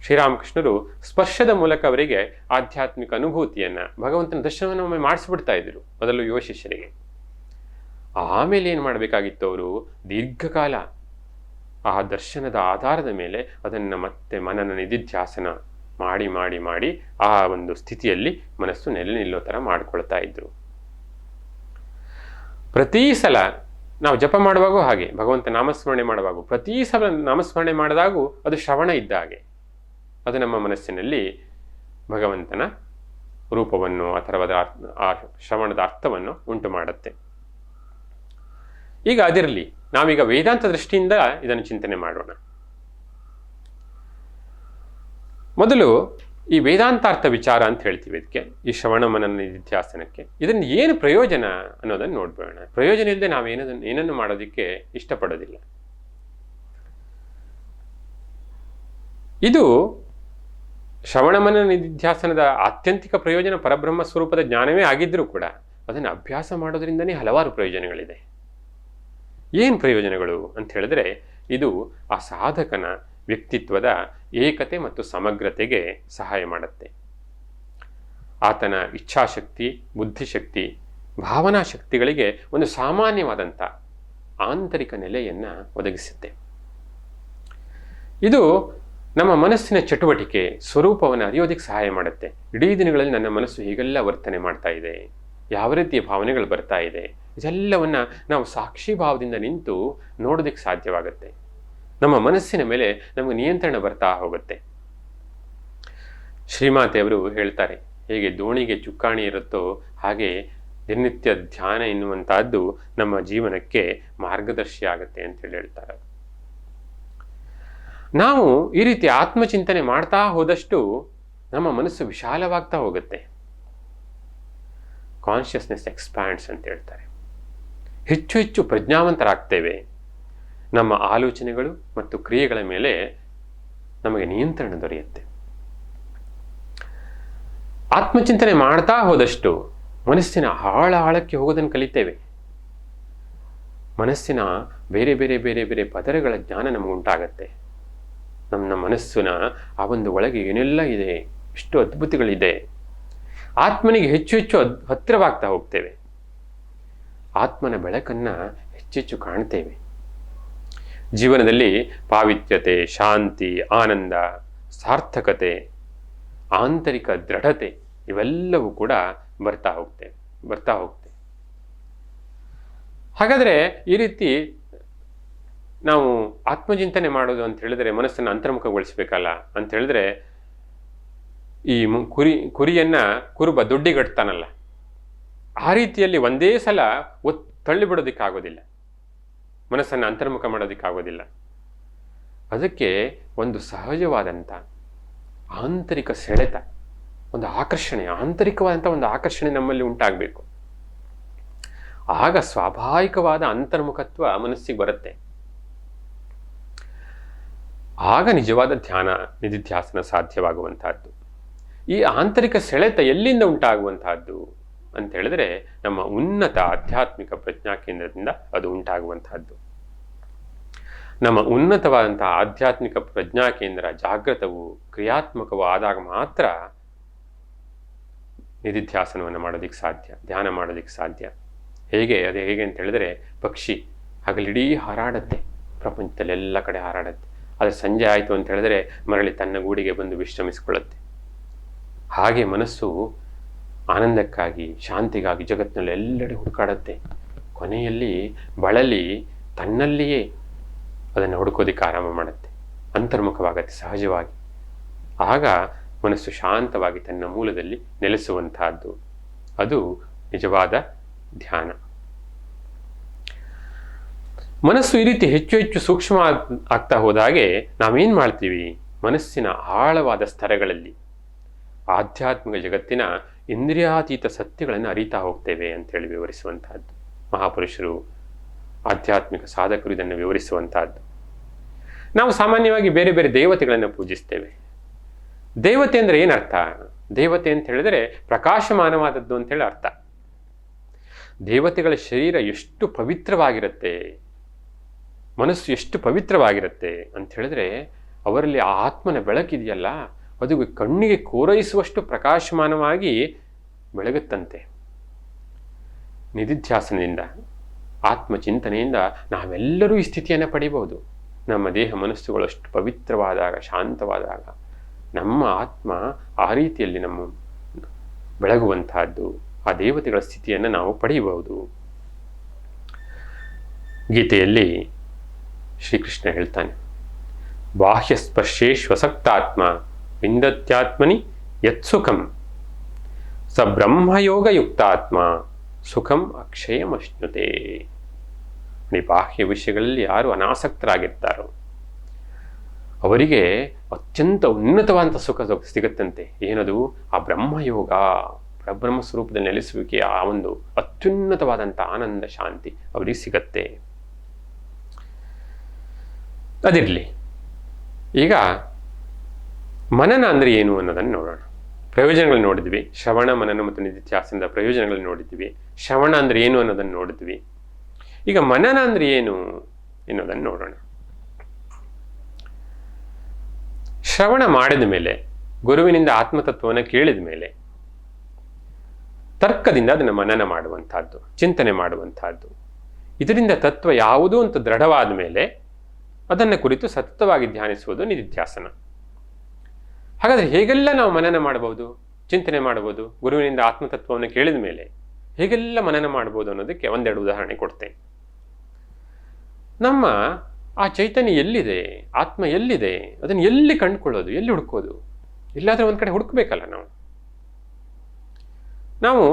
ಶ್ರೀರಾಮಕೃಷ್ಣರು ಸ್ಪರ್ಶದ ಮೂಲಕ ಅವರಿಗೆ ಆಧ್ಯಾತ್ಮಿಕ ಅನುಭೂತಿಯನ್ನು, ಭಗವಂತನ ದರ್ಶನವನ್ನು ಒಮ್ಮೆ ಮಾಡಿಸ್ಬಿಡ್ತಾ ಇದ್ರು, ಮೊದಲು ಯುವ ಶಿಷ್ಯರಿಗೆ. ಆಮೇಲೆ ಏನು ಮಾಡಬೇಕಾಗಿತ್ತು? ಅವರು ದೀರ್ಘಕಾಲ ಆ ದರ್ಶನದ ಆಧಾರದ ಮೇಲೆ ಅದನ್ನು ಮತ್ತೆ ಮನನ ನಿಧಿಧ್ಯಾಸನ ಮಾಡಿ ಮಾಡಿ ಮಾಡಿ ಆ ಒಂದು ಸ್ಥಿತಿಯಲ್ಲಿ ಮನಸ್ಸು ನೆಲೆ ನಿಲ್ಲೋ ಥರ ಮಾಡ್ಕೊಳ್ತಾ ಇದ್ರು. ಪ್ರತಿ ಸಲ ನಾವು ಜಪ ಮಾಡುವಾಗೂ ಹಾಗೆ, ಭಗವಂತ ನಾಮಸ್ಮರಣೆ ಮಾಡುವಾಗ ಪ್ರತಿ ಸಲ ನಾಮಸ್ಮರಣೆ ಮಾಡಿದಾಗೂ ಅದು ಶ್ರವಣ ಇದ್ದ ಹಾಗೆ. ಅದು ನಮ್ಮ ಮನಸ್ಸಿನಲ್ಲಿ ಭಗವಂತನ ರೂಪವನ್ನು ಅಥವಾ ಆ ಶ್ರವಣದ ಅರ್ಥವನ್ನು ಉಂಟು ಮಾಡುತ್ತೆ. ಈಗ ಅದಿರಲಿ, ನಾವೀಗ ವೇದಾಂತ ದೃಷ್ಟಿಯಿಂದ ಇದನ್ನು ಚಿಂತನೆ ಮಾಡೋಣ. ಮೊದಲು ಈ ವೇದಾಂತಾರ್ಥ ವಿಚಾರ ಅಂತ ಹೇಳ್ತೀವಿ ಇದಕ್ಕೆ, ಈ ಶ್ರವಣ ಮನನ ನಿಧಿಧ್ಯಾಸನಕ್ಕೆ. ಇದನ್ನು ಏನು ಪ್ರಯೋಜನ ಅನ್ನೋದನ್ನು ನೋಡ್ಬೇಡ. ಪ್ರಯೋಜನ ಇಲ್ಲದೆ ಏನನ್ನು ಮಾಡೋದಕ್ಕೆ ಇಷ್ಟಪಡೋದಿಲ್ಲ. ಇದು ಶ್ರವಣ ಮನನ ನಿಧಿಧ್ಯಾಸನದ ಆತ್ಯಂತಿಕ ಪ್ರಯೋಜನ ಪರಬ್ರಹ್ಮ ಸ್ವರೂಪದ ಜ್ಞಾನವೇ ಆಗಿದ್ರೂ ಕೂಡ ಅದನ್ನು ಅಭ್ಯಾಸ ಮಾಡೋದ್ರಿಂದನೇ ಹಲವಾರು ಪ್ರಯೋಜನಗಳಿದೆ. ಏನು ಪ್ರಯೋಜನಗಳು ಅಂತ ಹೇಳಿದ್ರೆ, ಇದು ಆ ಸಾಧಕನ ವ್ಯಕ್ತಿತ್ವದ ಏಕತೆ ಮತ್ತು ಸಮಗ್ರತೆಗೆ ಸಹಾಯ ಮಾಡುತ್ತೆ. ಆತನ ಇಚ್ಛಾಶಕ್ತಿ, ಬುದ್ಧಿಶಕ್ತಿ, ಭಾವನಾ ಶಕ್ತಿಗಳಿಗೆ ಒಂದು ಸಾಮಾನ್ಯವಾದಂಥ ಆಂತರಿಕ ನೆಲೆಯನ್ನು ಒದಗಿಸುತ್ತೆ. ಇದು ನಮ್ಮ ಮನಸ್ಸಿನ ಚಟುವಟಿಕೆ ಸ್ವರೂಪವನ್ನು ಅರಿಯೋದಕ್ಕೆ ಸಹಾಯ ಮಾಡುತ್ತೆ. ಇಡೀ ದಿನಗಳಲ್ಲಿ ನನ್ನ ಮನಸ್ಸು ಹೀಗೆಲ್ಲ ವರ್ತನೆ ಮಾಡ್ತಾ ಇದೆ, ಯಾವ ರೀತಿಯ ಭಾವನೆಗಳು ಬರ್ತಾ ಇದೆ, ಇದೆಲ್ಲವನ್ನು ನಾವು ಸಾಕ್ಷಿ ಭಾವದಿಂದ ನಿಂತು ನೋಡೋದಕ್ಕೆ ಸಾಧ್ಯವಾಗುತ್ತೆ. ನಮ್ಮ ಮನಸ್ಸಿನ ಮೇಲೆ ನಮಗೆ ನಿಯಂತ್ರಣ ಬರ್ತಾ ಹೋಗುತ್ತೆ. ಶ್ರೀಮಾತೆಯವರು ಹೇಳ್ತಾರೆ, ಹೇಗೆ ದೋಣಿಗೆ ಚುಕ್ಕಾಣಿ ಇರುತ್ತೋ ಹಾಗೆ ದಿನನಿತ್ಯ ಧ್ಯಾನ ಎನ್ನುವಂತಹದ್ದು ನಮ್ಮ ಜೀವನಕ್ಕೆ ಮಾರ್ಗದರ್ಶಿ ಆಗುತ್ತೆ ಅಂತೇಳಿ ಹೇಳ್ತಾರೆ. ನಾವು ಈ ರೀತಿ ಆತ್ಮಚಿಂತನೆ ಮಾಡ್ತಾ ಹೋದಷ್ಟು ನಮ್ಮ ಮನಸ್ಸು ವಿಶಾಲವಾಗ್ತಾ ಹೋಗುತ್ತೆ. ಕಾನ್ಷಿಯಸ್ನೆಸ್ ಎಕ್ಸ್ಪ್ಯಾಂಡ್ಸ್ ಅಂತ ಹೇಳ್ತಾರೆ. ಹೆಚ್ಚು ಹೆಚ್ಚು ಪ್ರಜ್ಞಾವಂತರಾಗ್ತೇವೆ. ನಮ್ಮ ಆಲೋಚನೆಗಳು ಮತ್ತು ಕ್ರಿಯೆಗಳ ಮೇಲೆ ನಮಗೆ ನಿಯಂತ್ರಣ ದೊರೆಯುತ್ತೆ. ಆತ್ಮಚಿಂತನೆ ಮಾಡ್ತಾ ಹೋದಷ್ಟು ಮನಸ್ಸಿನ ಆಳಕ್ಕೆ ಹೋಗೋದನ್ನು ಕಲಿತೇವೆ. ಮನಸ್ಸಿನ ಬೇರೆ ಬೇರೆ ಬೇರೆ ಬೇರೆ ಪದರಗಳ ಜ್ಞಾನ ನಮಗುಂಟಾಗತ್ತೆ. ನಮ್ಮ ಮನಸ್ಸಿನ ಆ ಒಂದು ಒಳಗೆ ಏನೆಲ್ಲ ಇದೆ, ಎಷ್ಟು ಅದ್ಭುತಗಳಿದೆ. ಆತ್ಮನಿಗೆ ಹೆಚ್ಚು ಹೆಚ್ಚು ಹತ್ತಿರವಾಗ್ತಾ ಹೋಗ್ತೇವೆ. ಆತ್ಮನ ಬೆಳಕನ್ನು ಹೆಚ್ಚೆಚ್ಚು ಕಾಣ್ತೇವೆ. ಜೀವನದಲ್ಲಿ ಪಾವಿತ್ರ್ಯತೆ, ಶಾಂತಿ, ಆನಂದ, ಸಾರ್ಥಕತೆ, ಆಂತರಿಕ ದೃಢತೆ ಇವೆಲ್ಲವೂ ಕೂಡ ಬರ್ತಾ ಹೋಗ್ತೇವೆ. ಹಾಗಾದರೆ ಈ ರೀತಿ ನಾವು ಆತ್ಮಚಿಂತನೆ ಮಾಡೋದು ಅಂತ ಹೇಳಿದ್ರೆ ಮನಸ್ಸನ್ನು ಅಂತರ್ಮುಖಗೊಳಿಸಬೇಕಲ್ಲ ಅಂತ ಹೇಳಿದ್ರೆ, ಈ ಕುರಿಯನ್ನು ಕುರುಬ ದೊಡ್ಡಿಗಟ್ತಾನಲ್ಲ, ಆ ರೀತಿಯಲ್ಲಿ ಒಂದೇ ಸಲ ತಳ್ಳಿಬಿಡೋದಕ್ಕಾಗೋದಿಲ್ಲ, ಮನಸ್ಸನ್ನು ಅಂತರ್ಮುಖ ಮಾಡೋದಕ್ಕಾಗೋದಿಲ್ಲ. ಅದಕ್ಕೆ ಒಂದು ಸಹಜವಾದಂಥ ಆಂತರಿಕ ಸೆಳೆತ, ಒಂದು ಆಕರ್ಷಣೆ, ಆಂತರಿಕವಾದಂಥ ಒಂದು ಆಕರ್ಷಣೆ ನಮ್ಮಲ್ಲಿ ಉಂಟಾಗಬೇಕು. ಆಗ ಸ್ವಾಭಾವಿಕವಾದ ಅಂತರ್ಮುಖತ್ವ ಮನಸ್ಸಿಗೆ ಬರುತ್ತೆ. ಆಗ ನಿಜವಾದ ಧ್ಯಾನ ನಿಧಿಧ್ಯಾಸನ ಸಾಧ್ಯವಾಗುವಂತಹದ್ದು. ಈ ಆಂತರಿಕ ಸೆಳೆತ ಎಲ್ಲಿಂದ ಉಂಟಾಗುವಂತಹದ್ದು ಅಂತ ಹೇಳಿದ್ರೆ, ನಮ್ಮ ಉನ್ನತ ಆಧ್ಯಾತ್ಮಿಕ ಪ್ರಜ್ಞಾ ಕೇಂದ್ರದಿಂದ ಅದು ಉಂಟಾಗುವಂತಹದ್ದು. ನಮ್ಮ ಉನ್ನತವಾದಂತಹ ಆಧ್ಯಾತ್ಮಿಕ ಪ್ರಜ್ಞಾ ಕೇಂದ್ರ ಜಾಗೃತವು ಕ್ರಿಯಾತ್ಮಕವೂ ಆದಾಗ ಮಾತ್ರ ನಿಧಿಧ್ಯಾಸನವನ್ನು ಮಾಡೋದಕ್ಕೆ ಸಾಧ್ಯ, ಧ್ಯಾನ ಮಾಡೋದಕ್ಕೆ ಸಾಧ್ಯ. ಹೇಗೆ ಅಂತ ಹೇಳಿದ್ರೆ, ಪಕ್ಷಿ ಹಗಲಿಡೀ ಹಾರಾಡುತ್ತೆ, ಪ್ರಪಂಚದಲ್ಲಿ ಎಲ್ಲ ಕಡೆ ಹಾರಾಡುತ್ತೆ. ಆದರೆ ಸಂಜೆ ಆಯಿತು ಅಂತ ಹೇಳಿದ್ರೆ ಮರಳಿ ತನ್ನ ಗೂಡಿಗೆ ಬಂದು ವಿಶ್ರಮಿಸಿಕೊಳ್ಳುತ್ತೆ. ಹಾಗೆ ಮನಸ್ಸು ಆನಂದಕ್ಕಾಗಿ, ಶಾಂತಿಗಾಗಿ ಜಗತ್ತಿನಲ್ಲಿ ಎಲ್ಲೆಡೆ ಹುಡುಕಾಡುತ್ತೆ. ಕೊನೆಯಲ್ಲಿ ಬಳಲಿ ತನ್ನಲ್ಲಿಯೇ ಅದನ್ನು ಹುಡುಕೋದಿಕ್ಕೆ ಆರಂಭ ಮಾಡುತ್ತೆ, ಅಂತರ್ಮುಖವಾಗತ್ತೆ ಸಹಜವಾಗಿ. ಆಗ ಮನಸ್ಸು ಶಾಂತವಾಗಿ ತನ್ನ ಮೂಲದಲ್ಲಿ ನೆಲೆಸುವಂತಹದ್ದು. ಅದು ನಿಜವಾದ ಧ್ಯಾನ. ಮನಸ್ಸು ಈ ರೀತಿ ಹೆಚ್ಚು ಹೆಚ್ಚು ಸೂಕ್ಷ್ಮ ಆಗ್ತಾ ಹೋದಾಗೆ ನಾವೇನು ಮಾಡ್ತೀವಿ, ಮನಸ್ಸಿನ ಆಳವಾದ ಸ್ತರಗಳಲ್ಲಿ ಆಧ್ಯಾತ್ಮಿಕ ಜಗತ್ತಿನ ಇಂದ್ರಿಯಾತೀತ ಸತ್ಯಗಳನ್ನು ಅರಿತಾ ಹೋಗ್ತೇವೆ ಅಂತೇಳಿ ವಿವರಿಸುವಂತಹದ್ದು. ಮಹಾಪುರುಷರು, ಆಧ್ಯಾತ್ಮಿಕ ಸಾಧಕರು ಇದನ್ನು ವಿವರಿಸುವಂತಹದ್ದು. ನಾವು ಸಾಮಾನ್ಯವಾಗಿ ಬೇರೆ ಬೇರೆ ದೇವತೆಗಳನ್ನು ಪೂಜಿಸ್ತೇವೆ. ದೇವತೆ ಅಂದರೆ ಏನರ್ಥ? ದೇವತೆ ಅಂತ ಹೇಳಿದರೆ ಪ್ರಕಾಶಮಾನವಾದದ್ದು ಅಂತೇಳಿ ಅರ್ಥ. ದೇವತೆಗಳ ಶರೀರ ಎಷ್ಟು ಪವಿತ್ರವಾಗಿರುತ್ತೆ, ಮನಸ್ಸು ಎಷ್ಟು ಪವಿತ್ರವಾಗಿರುತ್ತೆ ಅಂತ ಹೇಳಿದ್ರೆ ಅವರಲ್ಲಿ ಆ ಆತ್ಮನ ಬೆಳಕಿದೆಯಲ್ಲ, ಅದು ಕಣ್ಣಿಗೆ ಕೋರೈಸುವಷ್ಟು ಪ್ರಕಾಶಮಾನವಾಗಿ ಬೆಳಗುತ್ತಂತೆ. ನಿಧಿಧ್ಯಾಸನದಿಂದ, ಆತ್ಮಚಿಂತನೆಯಿಂದ ನಾವೆಲ್ಲರೂ ಈ ಸ್ಥಿತಿಯನ್ನು ಪಡಿಬಹುದು. ನಮ್ಮ ದೇಹ ಮನಸ್ಸುಗಳು ಅಷ್ಟು ಪವಿತ್ರವಾದಾಗ, ಶಾಂತವಾದಾಗ ನಮ್ಮ ಆತ್ಮ ಆ ರೀತಿಯಲ್ಲಿ ನಮ್ಮ ಬೆಳಗುವಂತಹದ್ದು, ಆ ದೇವತೆಗಳ ಸ್ಥಿತಿಯನ್ನು ನಾವು ಪಡೆಯಬಹುದು. ಗೀತೆಯಲ್ಲಿ ಶ್ರೀಕೃಷ್ಣ ಹೇಳ್ತಾನೆ, ಬಾಹ್ಯ ಸ್ಪರ್ಶೇಶ್ವಸಕ್ತಾತ್ಮ ವಿಂದತ್ಯಾತ್ಮನಿ ಯತ್ಸುಖಂ ಸ ಬ್ರಹ್ಮಯೋಗಯುಕ್ತಾತ್ಮ ಸುಖಂ ಅಕ್ಷಯಮಶ್ನುತೆ. ಬಾಹ್ಯ ವಿಷಯಗಳಲ್ಲಿ ಯಾರು ಅನಾಸಕ್ತರಾಗಿರ್ತಾರೋ ಅವರಿಗೆ ಅತ್ಯಂತ ಉನ್ನತವಾದಂಥ ಸುಖ ಸಿಗುತ್ತಂತೆ. ಏನದು? ಆ ಬ್ರಹ್ಮಯೋಗ, ಪರಬ್ರಹ್ಮ ಸ್ವರೂಪದಲ್ಲಿ ನೆಲೆಸುವಿಕೆ, ಆ ಒಂದು ಅತ್ಯುನ್ನತವಾದಂಥ ಆನಂದ, ಶಾಂತಿ ಅವರಿಗೆ ಸಿಗತ್ತೆ. ಅದಿರಲಿ. ಈಗ ಮನನ ಅಂದರೆ ಏನು ಅನ್ನೋದನ್ನು ನೋಡೋಣ. ಪ್ರಯೋಜನಗಳನ್ನು ನೋಡಿದ್ವಿ. ಶ್ರವಣ, ಮನನ ಮತ್ತು ನಿಧಿಧ್ಯಾಸನದ ಪ್ರಯೋಜನಗಳನ್ನು ನೋಡಿದ್ವಿ. ಶ್ರವಣ ಅಂದರೆ ಏನು ಅನ್ನೋದನ್ನು ನೋಡಿದ್ವಿ. ಈಗ ಮನನ ಅಂದರೆ ಏನು ಎನ್ನುವುದನ್ನು ನೋಡೋಣ. ಶ್ರವಣ ಮಾಡಿದ ಮೇಲೆ, ಗುರುವಿನಿಂದ ಆತ್ಮತತ್ವವನ್ನು ಕೇಳಿದ ಮೇಲೆ ತರ್ಕದಿಂದ ಅದನ್ನು ಮನನ ಮಾಡುವಂತಹದ್ದು, ಚಿಂತನೆ ಮಾಡುವಂತಹದ್ದು. ಇದರಿಂದ ತತ್ವ ಯಾವುದು ಅಂತ ದೃಢವಾದ ಮೇಲೆ ಅದನ್ನು ಕುರಿತು ಸತತವಾಗಿ ಧ್ಯಾನಿಸುವುದು ನಿಧಿಧ್ಯಾಸನ. ಹಾಗಾದರೆ ಹೇಗೆಲ್ಲ ನಾವು ಮನನ ಮಾಡಬಹುದು, ಚಿಂತನೆ ಮಾಡಬಹುದು? ಗುರುವಿನಿಂದ ಆತ್ಮತತ್ವವನ್ನು ಕೇಳಿದ ಮೇಲೆ ಹೇಗೆಲ್ಲ ಮನನ ಮಾಡಬಹುದು ಅನ್ನೋದಕ್ಕೆ ಒಂದೆರಡು ಉದಾಹರಣೆ ಕೊಡ್ತೇನೆ. ನಮ್ಮ ಆ ಚೈತನ್ಯ ಎಲ್ಲಿದೆ, ಆತ್ಮ ಎಲ್ಲಿದೆ, ಅದನ್ನು ಎಲ್ಲಿ ಕಂಡುಕೊಳ್ಳೋದು, ಎಲ್ಲಿ ಹುಡುಕೋದು? ಇಲ್ಲಾದರೆ ಒಂದು ಕಡೆ ಹುಡುಕಬೇಕಲ್ಲ. ನಾವು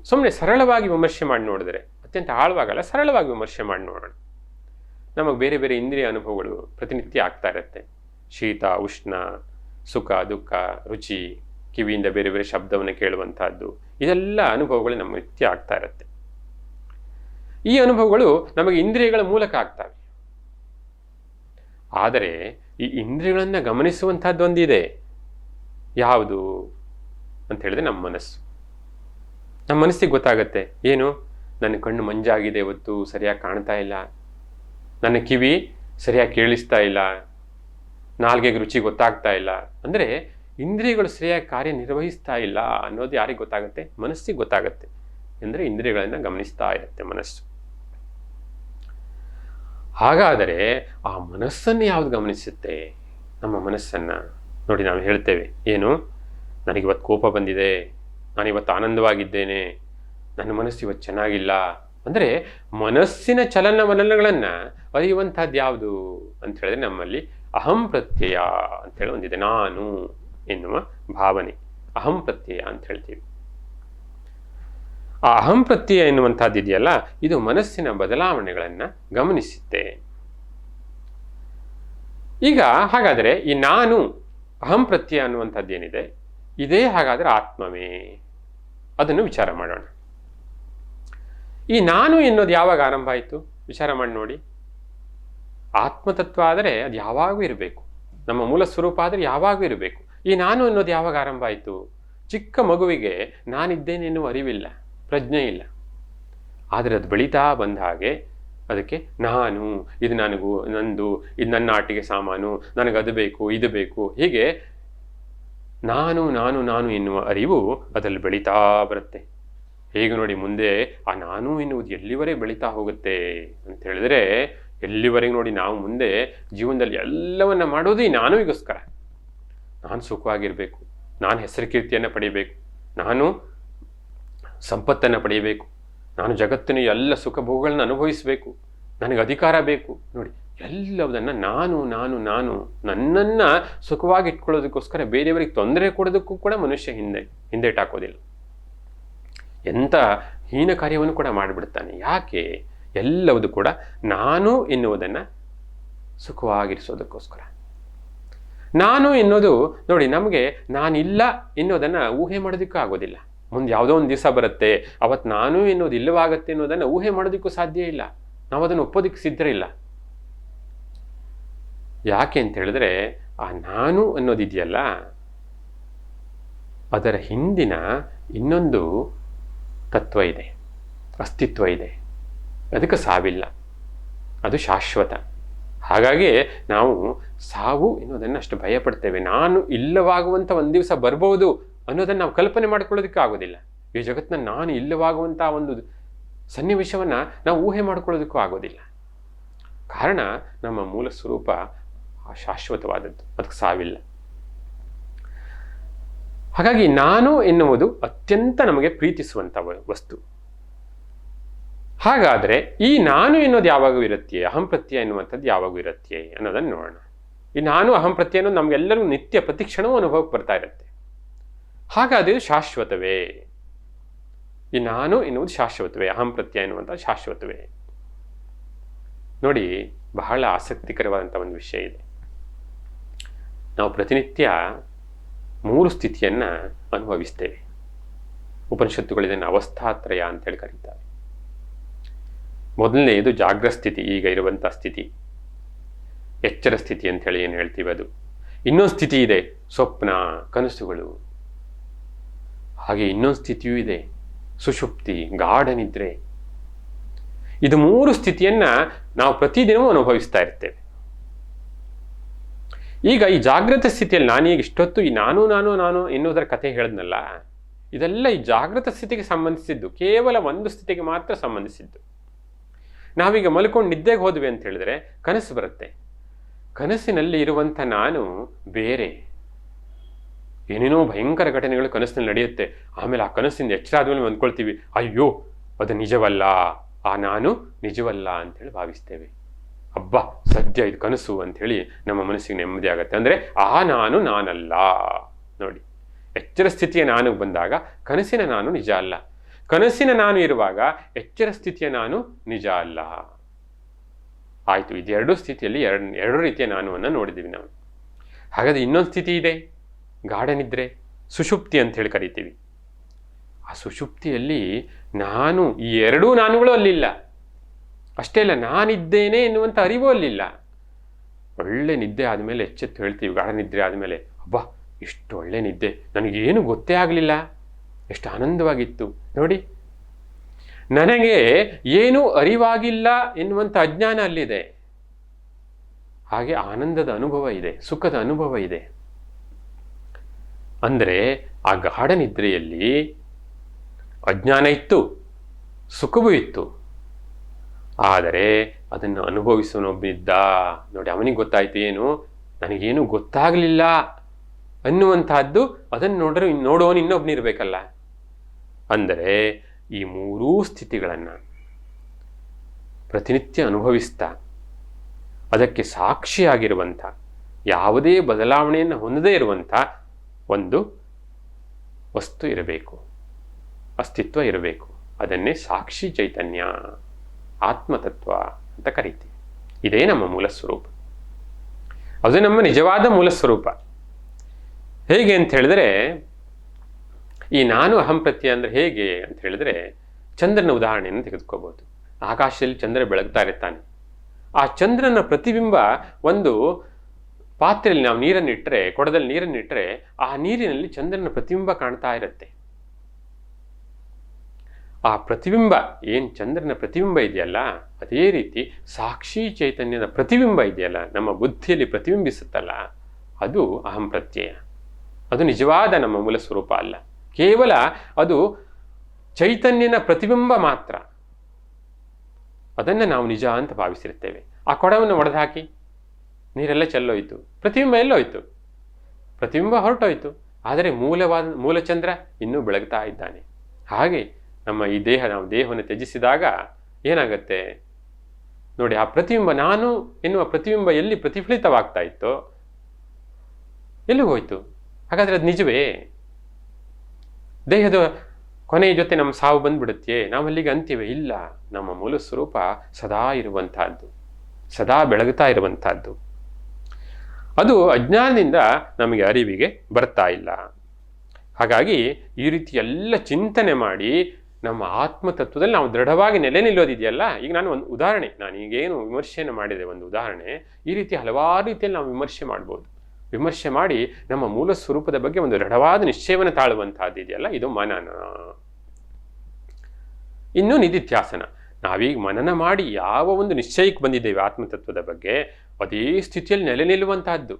ಸುಮ್ಮನೆ ಸರಳವಾಗಿ ವಿಮರ್ಶೆ ಮಾಡಿ ನೋಡಿದ್ರೆ, ಅತ್ಯಂತ ಆಳವಾಗಲ್ಲ, ಸರಳವಾಗಿ ವಿಮರ್ಶೆ ಮಾಡಿ ನೋಡೋಣ. ನಮಗೆ ಬೇರೆ ಬೇರೆ ಇಂದ್ರಿಯ ಅನುಭವಗಳು ಪ್ರತಿನಿತ್ಯ ಆಗ್ತಾ ಇರುತ್ತೆ. ಶೀತ, ಉಷ್ಣ, ಸುಖ, ದುಃಖ, ರುಚಿ, ಕಿವಿಯಿಂದ ಬೇರೆ ಬೇರೆ ಶಬ್ದವನ್ನು ಕೇಳುವಂತಹದ್ದು, ಇದೆಲ್ಲ ಅನುಭವಗಳು ನಮ್ಮ ನಿತ್ಯ ಆಗ್ತಾ ಇರುತ್ತೆ. ಈ ಅನುಭವಗಳು ನಮಗೆ ಇಂದ್ರಿಯಗಳ ಮೂಲಕ ಆಗ್ತವೆ. ಆದರೆ ಈ ಇಂದ್ರಿಯಗಳನ್ನು ಗಮನಿಸುವಂತಹದ್ದು ಒಂದಿದೆ. ಯಾವುದು ಅಂತ ಹೇಳಿದ್ರೆ ನಮ್ಮ ಮನಸ್ಸು. ನಮ್ಮ ಮನಸ್ಸಿಗೆ ಗೊತ್ತಾಗತ್ತೆ. ಏನು? ನನ್ನ ಕಣ್ಣು ಮಂಜಾಗಿದೆ, ಇವತ್ತು ಸರಿಯಾಗಿ ಕಾಣ್ತಾ ಇಲ್ಲ, ನನ್ನ ಕಿವಿ ಸರಿಯಾಗಿ ಕೇಳಿಸ್ತಾ ಇಲ್ಲ, ನಾಲ್ಗೆಗೆ ರುಚಿ ಗೊತ್ತಾಗ್ತಾ ಇಲ್ಲ. ಅಂದರೆ ಇಂದ್ರಿಯಗಳು ಸರಿಯಾಗಿ ಕಾರ್ಯನಿರ್ವಹಿಸ್ತಾ ಇಲ್ಲ ಅನ್ನೋದು ಯಾರಿಗೆ ಗೊತ್ತಾಗುತ್ತೆ? ಮನಸ್ಸಿಗೆ ಗೊತ್ತಾಗತ್ತೆ. ಅಂದರೆ ಇಂದ್ರಿಯಗಳನ್ನು ಗಮನಿಸ್ತಾ ಇರುತ್ತೆ ಮನಸ್ಸು. ಹಾಗಾದರೆ ಆ ಮನಸ್ಸನ್ನು ಯಾವುದು ಗಮನಿಸುತ್ತೆ? ನಮ್ಮ ಮನಸ್ಸನ್ನು ನೋಡಿ ನಾವು ಹೇಳ್ತೇವೆ, ಏನು? ನನಗಿವತ್ತು ಕೋಪ ಬಂದಿದೆ, ನಾನಿವತ್ತು ಆನಂದವಾಗಿದ್ದೇನೆ, ನನ್ನ ಮನಸ್ಸು ಇವತ್ತು ಚೆನ್ನಾಗಿಲ್ಲ. ಅಂದರೆ ಮನಸ್ಸಿನ ಚಲನವಲನಗಳನ್ನು ಅರಿಯುವಂಥದ್ದು ಯಾವುದು ಅಂತ ಹೇಳಿದ್ರೆ ನಮ್ಮಲ್ಲಿ ಅಹಂ ಪ್ರತ್ಯಯ ಅಂತೇಳಿ ಒಂದಿದೆ. ನಾನು ಎನ್ನುವ ಭಾವನೆ ಅಹಂ ಪ್ರತ್ಯಯ ಅಂತ ಹೇಳ್ತೀವಿ. ಆ ಅಹಂ ಪ್ರತ್ಯಯ ಎನ್ನುವಂಥದ್ದು ಇದೆಯಲ್ಲ, ಇದು ಮನಸ್ಸಿನ ಬದಲಾವಣೆಗಳನ್ನು ಗಮನಿಸುತ್ತೆ. ಈಗ ಹಾಗಾದರೆ ಈ ನಾನು ಅಹಂ ಪ್ರತ್ಯಯ ಅನ್ನುವಂಥದ್ದು ಏನಿದೆ, ಇದೇ ಹಾಗಾದರೆ ಆತ್ಮವೇ? ಅದನ್ನು ವಿಚಾರ ಮಾಡೋಣ. ಈ ನಾನು ಎನ್ನುವುದು ಯಾವಾಗ ಆರಂಭ ಆಯಿತು? ವಿಚಾರ ಮಾಡಿ ನೋಡಿ. ಆತ್ಮತತ್ವ ಆದರೆ ಅದು ಯಾವಾಗೂ ಇರಬೇಕು, ನಮ್ಮ ಮೂಲ ಸ್ವರೂಪ ಆದರೆ ಯಾವಾಗೂ ಇರಬೇಕು. ಈ ನಾನು ಅನ್ನೋದು ಯಾವಾಗ ಆರಂಭ ಆಯಿತು? ಚಿಕ್ಕ ಮಗುವಿಗೆ ನಾನಿದ್ದೇನೆ ಎನ್ನುವ ಅರಿವಿಲ್ಲ, ಪ್ರಜ್ಞೆ ಇಲ್ಲ. ಆದರೆ ಅದು ಬೆಳೀತಾ ಬಂದ ಹಾಗೆ ಅದಕ್ಕೆ ನಾನು, ಇದು ನನಗೂ, ನಂದು, ಇದು ನನ್ನ ಆಟಿಕೆ ಸಾಮಾನು, ನನಗದು ಬೇಕು, ಇದು ಬೇಕು, ಹೀಗೆ ನಾನು ನಾನು ನಾನು ಎನ್ನುವ ಅರಿವು ಅದರಲ್ಲಿ ಬೆಳೀತಾ ಬರುತ್ತೆ. ಹೇಗೆ ನೋಡಿ ಮುಂದೆ ಆ ನಾನು ಎನ್ನುವುದು ಎಲ್ಲಿವರೆಗೆ ಬೆಳೀತಾ ಹೋಗುತ್ತೆ ಅಂತ ಹೇಳಿದ್ರೆ, ಎಲ್ಲಿವರೆಗೆ ನೋಡಿ ನಾವು ಮುಂದೆ ಜೀವನದಲ್ಲಿ ಎಲ್ಲವನ್ನ ಮಾಡೋದು ಈ ನಾನುವಿಗೋಸ್ಕರ. ನಾನು ಸುಖವಾಗಿರಬೇಕು, ನಾನು ಹೆಸರು ಕೀರ್ತಿಯನ್ನು ಪಡೆಯಬೇಕು, ನಾನು ಸಂಪತ್ತನ್ನು ಪಡೆಯಬೇಕು, ನಾನು ಜಗತ್ತಿನ ಎಲ್ಲ ಸುಖ ಭೋಗಗಳನ್ನ ಅನುಭವಿಸಬೇಕು, ನನಗೆ ಅಧಿಕಾರ ಬೇಕು. ನೋಡಿ, ಎಲ್ಲವುದನ್ನು ನಾನು ನಾನು ನಾನು ನನ್ನನ್ನು ಸುಖವಾಗಿ ಇಟ್ಕೊಳ್ಳೋದಕ್ಕೋಸ್ಕರ ಬೇರೆಯವರಿಗೆ ತೊಂದರೆ ಕೊಡೋದಕ್ಕೂ ಕೂಡ ಮನುಷ್ಯ ಹಿಂದೇಟಾಕೋದಿಲ್ಲ. ಎಂಥ ಹೀನ ಕಾರ್ಯವನ್ನು ಕೂಡ ಮಾಡಿಬಿಡ್ತಾನೆ. ಯಾಕೆ? ಎಲ್ಲವುದು ಕೂಡ ನಾನು ಎನ್ನುವುದನ್ನು ಸುಖವಾಗಿರಿಸೋದಕ್ಕೋಸ್ಕರ. ನಾನು ಎನ್ನುವುದು ನೋಡಿ, ನಮಗೆ ನಾನಿಲ್ಲ ಎನ್ನುವುದನ್ನು ಊಹೆ ಮಾಡೋದಕ್ಕೂ ಆಗೋದಿಲ್ಲ. ಮುಂದೆ ಯಾವುದೋ ಒಂದು ದಿವಸ ಬರುತ್ತೆ, ಅವತ್ತು ನಾನು ಎನ್ನುವುದು ಇಲ್ಲವಾಗತ್ತೆ ಅನ್ನೋದನ್ನು ಊಹೆ ಮಾಡೋದಕ್ಕೂ ಸಾಧ್ಯ ಇಲ್ಲ. ನಾವು ಅದನ್ನು ಒಪ್ಪೋದಕ್ಕೆ ಸಿದ್ಧರಿಲ್ಲ. ಯಾಕೆ ಅಂತ ಹೇಳಿದ್ರೆ, ಆ ನಾನು ಅನ್ನೋದಿದೆಯಲ್ಲ, ಅದರ ಹಿಂದಿನ ಇನ್ನೊಂದು ತತ್ವ ಇದೆ, ಅಸ್ತಿತ್ವ ಇದೆ. ಅದಕ್ಕೆ ಸಾವಿಲ್ಲ, ಅದು ಶಾಶ್ವತ. ಹಾಗಾಗಿ ನಾವು ಸಾವು ಎನ್ನುವುದನ್ನು ಅಷ್ಟು ಭಯಪಡ್ತೇವೆ. ನಾನು ಇಲ್ಲವಾಗುವಂಥ ಒಂದು ದಿವಸ ಬರ್ಬೋದು ಅನ್ನೋದನ್ನು ನಾವು ಕಲ್ಪನೆ ಮಾಡ್ಕೊಳ್ಳೋದಕ್ಕೆ ಆಗೋದಿಲ್ಲ. ಈ ಜಗತ್ತಿನ ನಾನು ಇಲ್ಲವಾಗುವಂಥ ಒಂದು ಸನ್ನಿವೇಶವನ್ನು ನಾವು ಊಹೆ ಮಾಡ್ಕೊಳ್ಳೋದಕ್ಕೂ ಆಗೋದಿಲ್ಲ. ಕಾರಣ ನಮ್ಮ ಮೂಲ ಸ್ವರೂಪ ಶಾಶ್ವತವಾದದ್ದು, ಅದಕ್ಕೆ ಸಾವಿಲ್ಲ. ಹಾಗಾಗಿ ನಾನು ಎನ್ನುವುದು ಅತ್ಯಂತ ನಮಗೆ ಪ್ರೀತಿಸುವಂಥ ವಸ್ತು. ಹಾಗಾದರೆ ಈ ನಾನು ಎನ್ನುವುದು ಯಾವಾಗೂ ಇರುತ್ತೆ, ಅಹಂ ಪ್ರತ್ಯಯ ಎನ್ನುವಂಥದ್ದು ಯಾವಾಗೂ ಇರುತ್ತೆ ಅನ್ನೋದನ್ನು ನೋಡೋಣ. ಈ ನಾನು ಅಹಂ ಪ್ರತ್ಯಯ ಅನ್ನೋದು ನಮಗೆಲ್ಲರೂ ನಿತ್ಯ ಪ್ರತಿಕ್ಷಣವೂ ಅನುಭವಕ್ಕೆ ಬರ್ತಾ ಇರುತ್ತೆ. ಹಾಗಾದರೆ ಇದು ಶಾಶ್ವತವೇ? ಈ ನಾನು ಎನ್ನುವುದು ಶಾಶ್ವತವೇ? ಅಹಂ ಪ್ರತ್ಯಯ ಎನ್ನುವಂಥ ಶಾಶ್ವತವೇ? ನೋಡಿ, ಬಹಳ ಆಸಕ್ತಿಕರವಾದಂಥ ಒಂದು ವಿಷಯ ಇದೆ. ನಾವು ಪ್ರತಿನಿತ್ಯ 3 ಸ್ಥಿತಿಯನ್ನು ಅನುಭವಿಸ್ತೇವೆ. ಉಪನಿಷತ್ತುಗಳು ಇದನ್ನು ಅವಸ್ಥಾತ್ರಯ ಅಂತೇಳಿ ಕರೀತಾರೆ. ಮೊದಲನೆಯದು ಜಾಗ್ರತ ಸ್ಥಿತಿ, ಈಗ ಇರುವಂಥ ಸ್ಥಿತಿ, ಎಚ್ಚರ ಸ್ಥಿತಿ ಅಂತೇಳಿ ಏನು ಹೇಳ್ತೀವಿ ಅದು. ಇನ್ನೊಂದು ಸ್ಥಿತಿ ಇದೆ, ಸ್ವಪ್ನ, ಕನಸುಗಳು. ಹಾಗೆ ಇನ್ನೊಂದು ಸ್ಥಿತಿಯೂ ಇದೆ, ಸುಷುಪ್ತಿ, ಗಾಢ ನಿದ್ರೆ. ಇದು 3 ಸ್ಥಿತಿಯನ್ನು ನಾವು ಪ್ರತಿದಿನವೂ ಅನುಭವಿಸ್ತಾ ಇರ್ತೇವೆ. ಈಗ ಈ ಜಾಗೃತ ಸ್ಥಿತಿಯಲ್ಲಿ ನಾನೀಗ ಇಷ್ಟೊತ್ತು ಈ ನಾನು ನಾನು ನಾನು ಎನ್ನುವುದರ ಕಥೆ ಹೇಳಿದ್ನಲ್ಲ, ಇದೆಲ್ಲ ಈ ಜಾಗೃತ ಸ್ಥಿತಿಗೆ ಸಂಬಂಧಿಸಿದ್ದು, ಕೇವಲ ಒಂದು ಸ್ಥಿತಿಗೆ ಮಾತ್ರ ಸಂಬಂಧಿಸಿದ್ದು. ನಾವೀಗ ಮಲ್ಕೊಂಡು ನಿದ್ದೆಗೆ ಹೋದ್ವಿ ಅಂತ ಹೇಳಿದ್ರೆ ಕನಸು ಬರುತ್ತೆ. ಕನಸಿನಲ್ಲಿ ಇರುವಂಥ ನಾನು ಬೇರೆ. ಏನೇನೋ ಭಯಂಕರ ಘಟನೆಗಳು ಕನಸಿನಲ್ಲಿ ನಡೆಯುತ್ತೆ. ಆಮೇಲೆ ಆ ಕನಸಿಂದ ಎಚ್ಚರ ಆದ್ಮೇಲೆ ಅಂದ್ಕೊಳ್ತೀವಿ, ಅಯ್ಯೋ ಅದು ನಿಜವಲ್ಲ, ಆ ನಾನು ನಿಜವಲ್ಲ ಅಂತೇಳಿ ಭಾವಿಸ್ತೇವೆ. ಅಬ್ಬಾ, ಸದ್ಯ ಇದು ಕನಸು ಅಂಥೇಳಿ ನಮ್ಮ ಮನಸ್ಸಿಗೆ ನೆಮ್ಮದಿ ಆಗುತ್ತೆ. ಅಂದರೆ ಆ ನಾನು ನಾನಲ್ಲ. ನೋಡಿ, ಎಚ್ಚರ ಸ್ಥಿತಿಯ ನಾನು ಬಂದಾಗ ಕನಸಿನ ನಾನು ನಿಜ ಅಲ್ಲ, ಕನಸಿನ ನಾನು ಇರುವಾಗ ಎಚ್ಚರ ಸ್ಥಿತಿಯ ನಾನು ನಿಜ ಅಲ್ಲ. ಆಯಿತು, ಇದೆರಡು ಸ್ಥಿತಿಯಲ್ಲಿ ಎರಡು ರೀತಿಯ ನಾನುವನ್ನು ನೋಡಿದ್ದೀವಿ ನಾವು. ಹಾಗಾದರೆ ಇನ್ನೊಂದು ಸ್ಥಿತಿ ಇದೆ, ಗಾಢ ನಿದ್ರೆ, ಸುಷುಪ್ತಿ ಅಂತ ಹೇಳಿ ಕರಿತೀವಿ. ಆ ಸುಷುಪ್ತಿಯಲ್ಲಿ ನಾನು, ಈ ಎರಡೂ ನಾನುಗಳು ಅಲ್ಲಿಲ್ಲ. ಅಷ್ಟೇ ಅಲ್ಲ, ನಾನಿದ್ದೇನೆ ಎನ್ನುವಂಥ ಅರಿವು ಅಲ್ಲಿಲ್ಲ. ಒಳ್ಳೆ ನಿದ್ದೆ ಆದಮೇಲೆ ಎಚ್ಚೆತ್ತು ಹೇಳ್ತೀವಿ, ಗಾಢ ನಿದ್ರೆ ಆದಮೇಲೆ, ಅಬ್ಬಾ ಇಷ್ಟು ಒಳ್ಳೆ ನಿದ್ದೆ, ನನಗೇನು ಗೊತ್ತೇ ಆಗಲಿಲ್ಲ, ಎಷ್ಟು ಆನಂದವಾಗಿತ್ತು. ನೋಡಿ, ನನಗೆ ಏನೂ ಅರಿವಾಗಿಲ್ಲ ಎನ್ನುವಂಥ ಅಜ್ಞಾನ ಅಲ್ಲಿದೆ. ಹಾಗೆ ಆನಂದದ ಅನುಭವ ಇದೆ, ಸುಖದ ಅನುಭವ ಇದೆ. ಅಂದರೆ ಆ ಗಾಢ ನಿದ್ರೆಯಲ್ಲಿ ಅಜ್ಞಾನ ಇತ್ತು, ಸುಖವೂ ಇತ್ತು. ಆದರೆ ಅದನ್ನು ಅನುಭವಿಸೋನೊಬ್ಬಿದ್ದ. ನೋಡಿ, ಅವನಿಗೆ ಗೊತ್ತಾಯ್ತು ಏನು, ನನಗೇನು ಗೊತ್ತಾಗಲಿಲ್ಲ ಅನ್ನುವಂತಹದ್ದು. ಅದನ್ನು ನೋಡೋನು ಇನ್ನೊಬ್ಬನಿರ್ಬೇಕಲ್ಲ. ಅಂದರೆ ಈ 3 ಸ್ಥಿತಿಗಳನ್ನು ಪ್ರತಿನಿತ್ಯ ಅನುಭವಿಸ್ತಾ ಅದಕ್ಕೆ ಸಾಕ್ಷಿಯಾಗಿರುವಂಥ, ಯಾವುದೇ ಬದಲಾವಣೆಯನ್ನು ಹೊಂದದೇ ಇರುವಂಥ ಒಂದು ವಸ್ತು ಇರಬೇಕು, ಅಸ್ತಿತ್ವ ಇರಬೇಕು. ಅದನ್ನೇ ಸಾಕ್ಷಿ ಚೈತನ್ಯ, ಆತ್ಮತತ್ವ ಅಂತ ಕರಿತೀವಿ. ಇದೇ ನಮ್ಮ ಮೂಲ ಸ್ವರೂಪ, ಅದು ನಮ್ಮ ನಿಜವಾದ ಮೂಲ ಸ್ವರೂಪ. ಹೇಗೆ ಅಂತ ಹೇಳಿದ್ರೆ, ಈ ನಾನು ಅಹಂ ಪ್ರತ್ಯಯ ಅಂದರೆ ಹೇಗೆ ಅಂತ ಹೇಳಿದ್ರೆ, ಚಂದ್ರನ ಉದಾಹರಣೆಯನ್ನು ತೆಗೆದುಕೋಬಹುದು. ಆಕಾಶದಲ್ಲಿ ಚಂದ್ರ ಬೆಳಗ್ತಾ ಇರ್ತಾನೆ. ಆ ಚಂದ್ರನ ಪ್ರತಿಬಿಂಬ ಒಂದು ಪಾತ್ರೆಯಲ್ಲಿ ನಾವು ನೀರನ್ನಿಟ್ಟರೆ, ಕೊಡದಲ್ಲಿ ನೀರನ್ನಿಟ್ಟರೆ, ಆ ನೀರಿನಲ್ಲಿ ಚಂದ್ರನ ಪ್ರತಿಬಿಂಬ ಕಾಣ್ತಾ ಇರುತ್ತೆ. ಆ ಪ್ರತಿಬಿಂಬ, ಏನು ಚಂದ್ರನ ಪ್ರತಿಬಿಂಬ ಇದೆಯಲ್ಲ, ಅದೇ ರೀತಿ ಸಾಕ್ಷಿ ಚೈತನ್ಯದ ಪ್ರತಿಬಿಂಬ ಇದೆಯಲ್ಲ, ನಮ್ಮ ಬುದ್ಧಿಯಲ್ಲಿ ಪ್ರತಿಬಿಂಬಿಸುತ್ತಲ್ಲ, ಅದು ಅಹಂ ಪ್ರತ್ಯಯ. ಅದು ನಿಜವಾದ ನಮ್ಮ ಮೂಲ ಸ್ವರೂಪ ಅಲ್ಲ. ಕೇವಲ ಅದು ಚೈತನ್ಯನ ಪ್ರತಿಬಿಂಬ ಮಾತ್ರ. ಅದನ್ನು ನಾವು ನಿಜ ಅಂತ ಭಾವಿಸಿರ್ತೇವೆ. ಆ ಕೊಡವನ್ನು ಒಡೆದು ಹಾಕಿ ನೀರೆಲ್ಲ ಚೆಲ್ಲೋಯ್ತು, ಪ್ರತಿಬಿಂಬ ಎಲ್ಲೋಯ್ತು, ಪ್ರತಿಬಿಂಬ ಹೊರಟೋಯ್ತು. ಆದರೆ ಮೂಲಚಂದ್ರ ಇನ್ನೂ ಬೆಳಗ್ತಾ ಇದ್ದಾನೆ. ಹಾಗೆ ನಮ್ಮ ಈ ನಾವು ದೇಹವನ್ನು ತ್ಯಜಿಸಿದಾಗ ಏನಾಗತ್ತೆ ನೋಡಿ, ಆ ಪ್ರತಿಬಿಂಬ, ನಾನು ಎನ್ನುವ ಪ್ರತಿಬಿಂಬ ಎಲ್ಲಿ ಪ್ರತಿಫಲಿತವಾಗ್ತಾ ಇತ್ತೋ ಎಲ್ಲಿ ಹೋಯ್ತು? ಹಾಗಾದ್ರೆ ಅದು ನಿಜವೇ? ದೇಹದ ಕೊನೆಯ ಜೊತೆ ನಮ್ಮ ಸಾವು ಬಂದ್ಬಿಡುತ್ತೆ, ನಾವು ಅಲ್ಲಿಗೆ ಅಂತೀವಿ? ಇಲ್ಲ, ನಮ್ಮ ಮೂಲ ಸ್ವರೂಪ ಸದಾ ಇರುವಂತಹದ್ದು, ಸದಾ ಬೆಳಗುತ್ತಾ ಇರುವಂತಹದ್ದು. ಅದು ಅಜ್ಞಾನದಿಂದ ನಮಗೆ ಅರಿವಿಗೆ ಬರ್ತಾ ಇಲ್ಲ. ಹಾಗಾಗಿ ಈ ರೀತಿ ಎಲ್ಲ ಚಿಂತನೆ ಮಾಡಿ ನಮ್ಮ ಆತ್ಮತತ್ವದಲ್ಲಿ ನಾವು ದೃಢವಾಗಿ ನೆಲೆ ನಿಲ್ಲೋದಿದೆಯಲ್ಲ. ಈಗ ನಾನು ಒಂದು ಉದಾಹರಣೆ, ನಾನು ಈಗೇನು ವಿಮರ್ಶೆಯನ್ನು ಮಾಡಿದೆ, ಒಂದು ಉದಾಹರಣೆ. ಈ ರೀತಿ ಹಲವಾರು ರೀತಿಯಲ್ಲಿ ನಾವು ವಿಮರ್ಶೆ ಮಾಡ್ಬೋದು. ವಿಮರ್ಶೆ ಮಾಡಿ ನಮ್ಮ ಮೂಲ ಸ್ವರೂಪದ ಬಗ್ಗೆ ಒಂದು ದೃಢವಾದ ನಿಶ್ಚಯವನ್ನು ತಾಳುವಂತಹದ್ದು ಇದೆಯಲ್ಲ, ಇದು ಮನನ. ಇನ್ನು ನಿಧಿಧ್ಯಾಸನ. ನಾವೀಗ ಮನನ ಮಾಡಿ ಯಾವ ಒಂದು ನಿಶ್ಚಯಕ್ಕೆ ಬಂದಿದ್ದೇವೆ ಆತ್ಮತತ್ವದ ಬಗ್ಗೆ, ಅದೇ ಸ್ಥಿತಿಯಲ್ಲಿ ನೆಲೆ ನಿಲ್ಲುವಂತಹದ್ದು,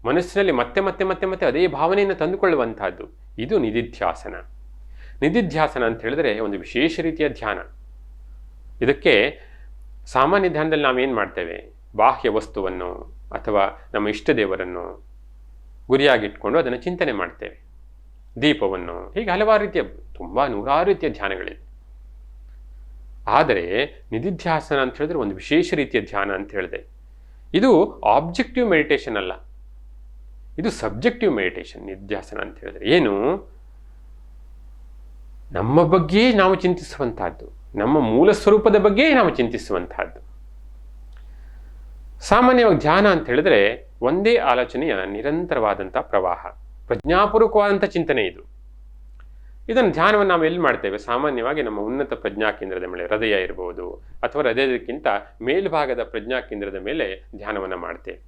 ಮನಸ್ಸಿನಲ್ಲಿ ಮತ್ತೆ ಮತ್ತೆ ಮತ್ತೆ ಮತ್ತೆ ಅದೇ ಭಾವನೆಯನ್ನು ತಂದುಕೊಳ್ಳುವಂತಹದ್ದು, ಇದು ನಿಧಿಧ್ಯಾಸನ. ನಿಧಿಧ್ಯಾಸನ ಅಂತ ಹೇಳಿದ್ರೆ ಒಂದು ವಿಶೇಷ ರೀತಿಯ ಧ್ಯಾನ. ಇದಕ್ಕೆ ಸಾಮಾನ್ಯ ಧ್ಯಾನದಲ್ಲಿ ನಾವೇನು ಮಾಡ್ತೇವೆ, ಬಾಹ್ಯ ವಸ್ತುವನ್ನು ಅಥವಾ ನಮ್ಮ ಇಷ್ಟ ದೇವರನ್ನು ಗುರಿಯಾಗಿಟ್ಕೊಂಡು ಅದನ್ನು ಚಿಂತನೆ ಮಾಡ್ತೇವೆ, ದೀಪವನ್ನು, ಹೀಗೆ ಹಲವಾರು ರೀತಿಯ ನೂರಾರು ರೀತಿಯ ಧ್ಯಾನಗಳಿವೆ. ಆದರೆ ನಿಧಿಧ್ಯಾಸನ ಅಂತ ಹೇಳಿದ್ರೆ ಒಂದು ವಿಶೇಷ ರೀತಿಯ ಧ್ಯಾನ ಅಂತ ಹೇಳಿದೆ. ಇದು ಆಬ್ಜೆಕ್ಟಿವ್ ಮೆಡಿಟೇಷನ್ ಅಲ್ಲ, ಇದು ಸಬ್ಜೆಕ್ಟಿವ್ ಮೆಡಿಟೇಷನ್. ನಿಧಿಧ್ಯಾಸನ ಅಂತ ಹೇಳಿದ್ರೆ ಏನು? ನಮ್ಮ ಬಗ್ಗೆ ನಾವು ಚಿಂತಿಸುವಂತಹದ್ದು, ನಮ್ಮ ಮೂಲ ಸ್ವರೂಪದ ಬಗ್ಗೆ ನಾವು ಚಿಂತಿಸುವಂತಹದ್ದು. ಸಾಮಾನ್ಯವಾಗಿ ಧ್ಯಾನ ಅಂತ ಹೇಳಿದ್ರೆ ಒಂದೇ ಆಲೋಚನೆಯ ನಿರಂತರವಾದಂಥ ಪ್ರವಾಹ, ಪ್ರಜ್ಞಾಪೂರ್ವಕವಾದಂಥ ಚಿಂತನೆ ಇದು. ಇದನ್ನು ಧ್ಯಾನವನ್ನು ನಾವು ಎಲ್ಲಿ ಮಾಡ್ತೇವೆ? ಸಾಮಾನ್ಯವಾಗಿ ನಮ್ಮ ಉನ್ನತ ಪ್ರಜ್ಞಾ ಕೇಂದ್ರದ ಮೇಲೆ, ಹೃದಯ ಇರಬಹುದು ಅಥವಾ ಹೃದಯದಕ್ಕಿಂತ ಮೇಲ್ಭಾಗದ ಪ್ರಜ್ಞಾ ಕೇಂದ್ರದ ಮೇಲೆ ಧ್ಯಾನವನ್ನು ಮಾಡ್ತೇವೆ.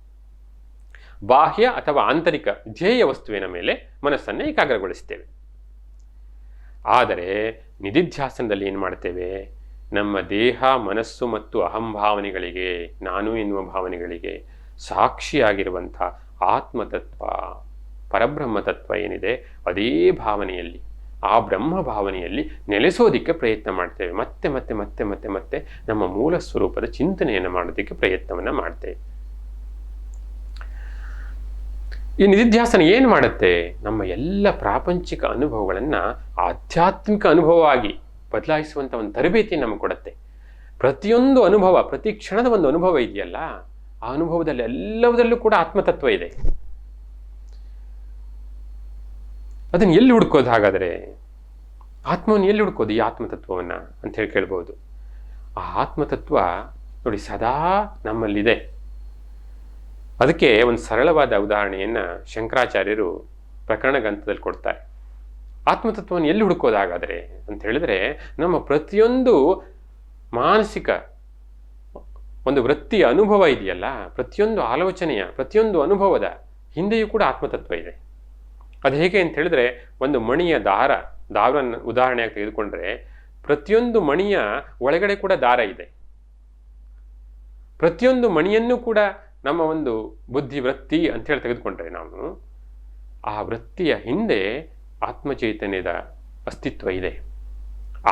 ಬಾಹ್ಯ ಅಥವಾ ಆಂತರಿಕ ಧ್ಯೇಯ ವಸ್ತುವಿನ ಮೇಲೆ ಮನಸ್ಸನ್ನು ಏಕಾಗ್ರಗೊಳಿಸ್ತೇವೆ. ಆದರೆ ನಿಧಿಧ್ಯಾಸನದಲ್ಲಿ ಏನು ಮಾಡ್ತೇವೆ? ನಮ್ಮ ದೇಹ, ಮನಸ್ಸು ಮತ್ತು ಅಹಂಭಾವನೆಗಳಿಗೆ, ನಾನು ಎನ್ನುವ ಭಾವನೆಗಳಿಗೆ ಸಾಕ್ಷಿಯಾಗಿರುವಂಥ ಆತ್ಮತತ್ವ, ಪರಬ್ರಹ್ಮ ತತ್ವ ಏನಿದೆ, ಅದೇ ಭಾವನೆಯಲ್ಲಿ, ಆ ಬ್ರಹ್ಮ ಭಾವನೆಯಲ್ಲಿ ನೆಲೆಸೋದಿಕ್ಕೆ ಪ್ರಯತ್ನ ಮಾಡ್ತೇವೆ. ಮತ್ತೆ ಮತ್ತೆ ಮತ್ತೆ ಮತ್ತೆ ಮತ್ತೆ ನಮ್ಮ ಮೂಲ ಸ್ವರೂಪದ ಚಿಂತನೆಯನ್ನು ಮಾಡೋದಕ್ಕೆ ಪ್ರಯತ್ನವನ್ನು ಮಾಡ್ತೇವೆ. ಈ ನಿಧಿಧ್ಯಾಸನ ಏನು ಮಾಡುತ್ತೆ? ನಮ್ಮ ಎಲ್ಲ ಪ್ರಾಪಂಚಿಕ ಅನುಭವಗಳನ್ನು ಆಧ್ಯಾತ್ಮಿಕ ಅನುಭವವಾಗಿ ಬದಲಾಯಿಸುವಂಥ ಒಂದು ತರಬೇತಿ ನಮಗೆ ಕೊಡುತ್ತೆ. ಪ್ರತಿಯೊಂದು ಅನುಭವ, ಪ್ರತಿ ಕ್ಷಣದ ಒಂದು ಅನುಭವ ಇದೆಯಲ್ಲ, ಆ ಅನುಭವದಲ್ಲಿ ಎಲ್ಲದರಲ್ಲೂ ಕೂಡ ಆತ್ಮತತ್ವ ಇದೆ. ಅದನ್ನು ಎಲ್ಲಿ ಹುಡ್ಕೋದು? ಹಾಗಾದರೆ ಆತ್ಮವನ್ನು ಎಲ್ಲಿ ಹುಡ್ಕೋದು, ಈ ಆತ್ಮತತ್ವವನ್ನು ಅಂತ ಹೇಳಿ ಕೇಳ್ಬೋದು. ಆ ಆತ್ಮತತ್ವ ನೋಡಿ ಸದಾ ನಮ್ಮಲ್ಲಿದೆ. ಅದಕ್ಕೆ ಒಂದು ಸರಳವಾದ ಉದಾಹರಣೆಯನ್ನು ಶಂಕರಾಚಾರ್ಯರು ಪ್ರಕರಣ ಗ್ರಂಥದಲ್ಲಿ ಕೊಡ್ತಾರೆ. ಆತ್ಮತತ್ವವನ್ನು ಎಲ್ಲಿ ಹುಡುಕೋದು ಹಾಗಾದರೆ ಅಂತ ಹೇಳಿದ್ರೆ, ನಮ್ಮ ಪ್ರತಿಯೊಂದು ಮಾನಸಿಕ ಒಂದು ವೃತ್ತಿಯ ಅನುಭವ ಇದೆಯಲ್ಲ, ಪ್ರತಿಯೊಂದು ಆಲೋಚನೆಯ, ಪ್ರತಿಯೊಂದು ಅನುಭವದ ಹಿಂದೆಯೂ ಕೂಡ ಆತ್ಮತತ್ವ ಇದೆ. ಅದು ಹೇಗೆ ಅಂತ ಹೇಳಿದ್ರೆ, ಒಂದು ಮಣಿಯ ದಾರವನ್ನು ಉದಾಹರಣೆಯಾಗಿ ತೆಗೆದುಕೊಂಡ್ರೆ, ಪ್ರತಿಯೊಂದು ಮಣಿಯ ಒಳಗಡೆ ಕೂಡ ದಾರ ಇದೆ. ಪ್ರತಿಯೊಂದು ಮಣಿಯನ್ನು ಕೂಡ ನಮ್ಮ ಒಂದು ಬುದ್ಧಿ ವೃತ್ತಿ ಅಂತೇಳಿ ತೆಗೆದುಕೊಂಡ್ರೆ ನಾವು, ಆ ವೃತ್ತಿಯ ಹಿಂದೆ ಆತ್ಮಚೈತನ್ಯದ ಅಸ್ತಿತ್ವ ಇದೆ.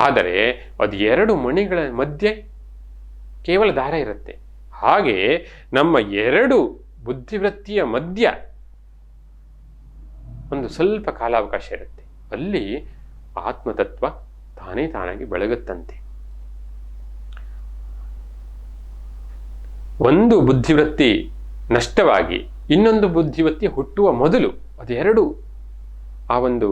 ಆದರೆ ಅದು ಎರಡು ಮಣಿಗಳ ಮಧ್ಯೆ ಕೇವಲ ದಾರ ಇರುತ್ತೆ. ಹಾಗೆ ನಮ್ಮ ಎರಡು ಬುದ್ಧಿವೃತ್ತಿಯ ಮಧ್ಯ ಒಂದು ಸ್ವಲ್ಪ ಕಾಲಾವಕಾಶ ಇರುತ್ತೆ. ಅಲ್ಲಿ ಆತ್ಮತತ್ವ ತಾನಾಗಿ ಬೆಳಗುತ್ತಂತೆ. ಒಂದು ಬುದ್ಧಿವೃತ್ತಿ ನಷ್ಟವಾಗಿ ಇನ್ನೊಂದು ಬುದ್ಧಿವೃತ್ತಿ ಹುಟ್ಟುವ ಮೊದಲು ಅದೆರಡು, ಆ ಒಂದು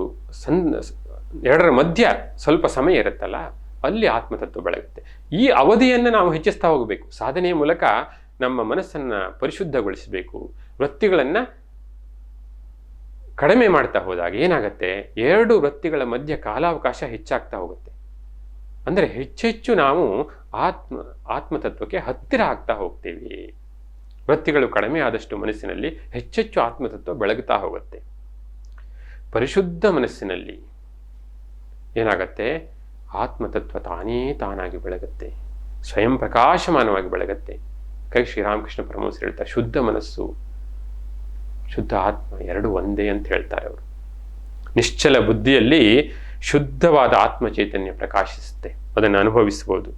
ಎರಡರ ಮಧ್ಯ ಸ್ವಲ್ಪ ಸಮಯ ಇರುತ್ತಲ್ಲ, ಅಲ್ಲಿ ಆತ್ಮತತ್ವ ಬೆಳಗುತ್ತೆ. ಈ ಅವಧಿಯನ್ನು ನಾವು ಹೆಚ್ಚಿಸ್ತಾ ಹೋಗಬೇಕು. ಸಾಧನೆಯ ಮೂಲಕ ನಮ್ಮ ಮನಸ್ಸನ್ನು ಪರಿಶುದ್ಧಗೊಳಿಸಬೇಕು. ವೃತ್ತಿಗಳನ್ನು ಕಡಿಮೆ ಮಾಡ್ತಾ ಹೋದಾಗ ಏನಾಗುತ್ತೆ, ಎರಡು ವೃತ್ತಿಗಳ ಮಧ್ಯ ಕಾಲಾವಕಾಶ ಹೆಚ್ಚಾಗ್ತಾ ಹೋಗುತ್ತೆ. ಅಂದರೆ ಹೆಚ್ಚೆಚ್ಚು ನಾವು ಆತ್ಮತತ್ವಕ್ಕೆ ಹತ್ತಿರ ಆಗ್ತಾ ಹೋಗ್ತೀವಿ. ವೃತ್ತಿಗಳು ಕಡಿಮೆ ಆದಷ್ಟು ಮನಸ್ಸಿನಲ್ಲಿ ಹೆಚ್ಚೆಚ್ಚು ಆತ್ಮತತ್ವ ಬೆಳಗುತ್ತಾ ಹೋಗುತ್ತೆ. ಪರಿಶುದ್ಧ ಮನಸ್ಸಿನಲ್ಲಿ ಏನಾಗತ್ತೆ, ಆತ್ಮತತ್ವ ತಾನಾಗಿ ಬೆಳಗುತ್ತೆ, ಸ್ವಯಂ ಪ್ರಕಾಶಮಾನವಾಗಿ ಬೆಳಗುತ್ತೆ. ಶ್ರೀರಾಮಕೃಷ್ಣ ಪರಮಹಂಸರು ಹೇಳ್ತಾರೆ, ಶುದ್ಧ ಮನಸ್ಸು ಶುದ್ಧ ಆತ್ಮ ಎರಡು ಒಂದೇ ಅಂತ ಹೇಳ್ತಾರೆ ಅವರು. ನಿಶ್ಚಲ ಬುದ್ಧಿಯಲ್ಲಿ ಶುದ್ಧವಾದ ಆತ್ಮ ಚೈತನ್ಯ ಪ್ರಕಾಶಿಸುತ್ತೆ, ಅದನ್ನು ಅನುಭವಿಸಬಹುದು.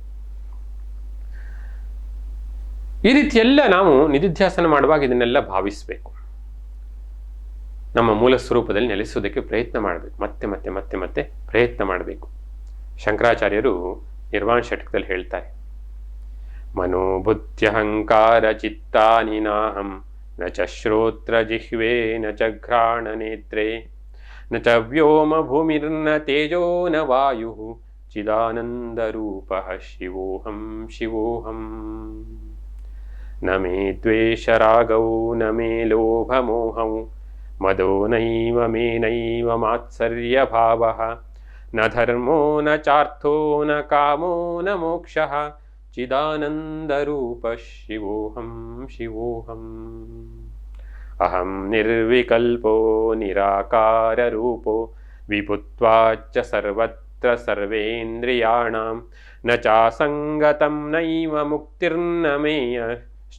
ಈ ರೀತಿಯೆಲ್ಲ ನಾವು ನಿಧಿಧ್ಯಾಸನ ಮಾಡುವಾಗ ಇದನ್ನೆಲ್ಲ ಭಾವಿಸಬೇಕು. ನಮ್ಮ ಮೂಲ ಸ್ವರೂಪದಲ್ಲಿ ನೆಲೆಸುವುದಕ್ಕೆ ಪ್ರಯತ್ನ ಮಾಡಬೇಕು. ಮತ್ತೆ ಮತ್ತೆ ಮತ್ತೆ ಮತ್ತೆ ಪ್ರಯತ್ನ ಮಾಡಬೇಕು. ಶಂಕರಾಚಾರ್ಯರು ನಿರ್ವಾಣ ಷಟ್ಕದಲ್ಲಿ ಹೇಳ್ತಾರೆ, ಮನೋಬುದ್ಧ್ಯಹಂಕಾರ ಚಿತ್ತಾನಿ ನಾಹಂ ನ ಚ ಶ್ರೋತ್ರ ಜಿಹ್ವೆ ನ ಚ ಘ್ರಾಣ ನೇತ್ರೇ ನ ಚ ವ್ಯೋಮ ಭೂಮಿರ್ನ ತೇಜೋ ನ ವಾಯು ಚಿದಾನಂದ ರೂಪ ಶಿವೋಹಂ ಶಿವೋಹಂ. ನ ಮೇ ದ್ವೇಷ ರಾಗೌ ನ ಮೇ ಲೋಭ ಮೋಹೌ ಮದೋ ನೈವ ಮೇ ನೈವ ಮಾತ್ಸರ್ಯ ಭಾವಃ ನ ಧರ್ಮೋ ನ ಚಾರ್ಥೋ ನ ಕಾಮೋ ನ ಮೋಕ್ಷಃ ಚಿದಾನಂದ ರೂಪ ಶಿವೋಹಂ ಶಿವೋಹಂ. ಅಹಂ ನಿರ್ವಿಕಲ್ಪೋ ನಿರಾಕಾರ ರೂಪೋ ವಿಭುತ್ವಾಚ್ಚ ಸರ್ವತ್ರ ಸರ್ವೇಂದ್ರಿಯಾಣಾಂ ನ ಚಾಸಂಗತಂ ನೈವ ಮುಕ್ತಿರ್ನ ಮೇಯ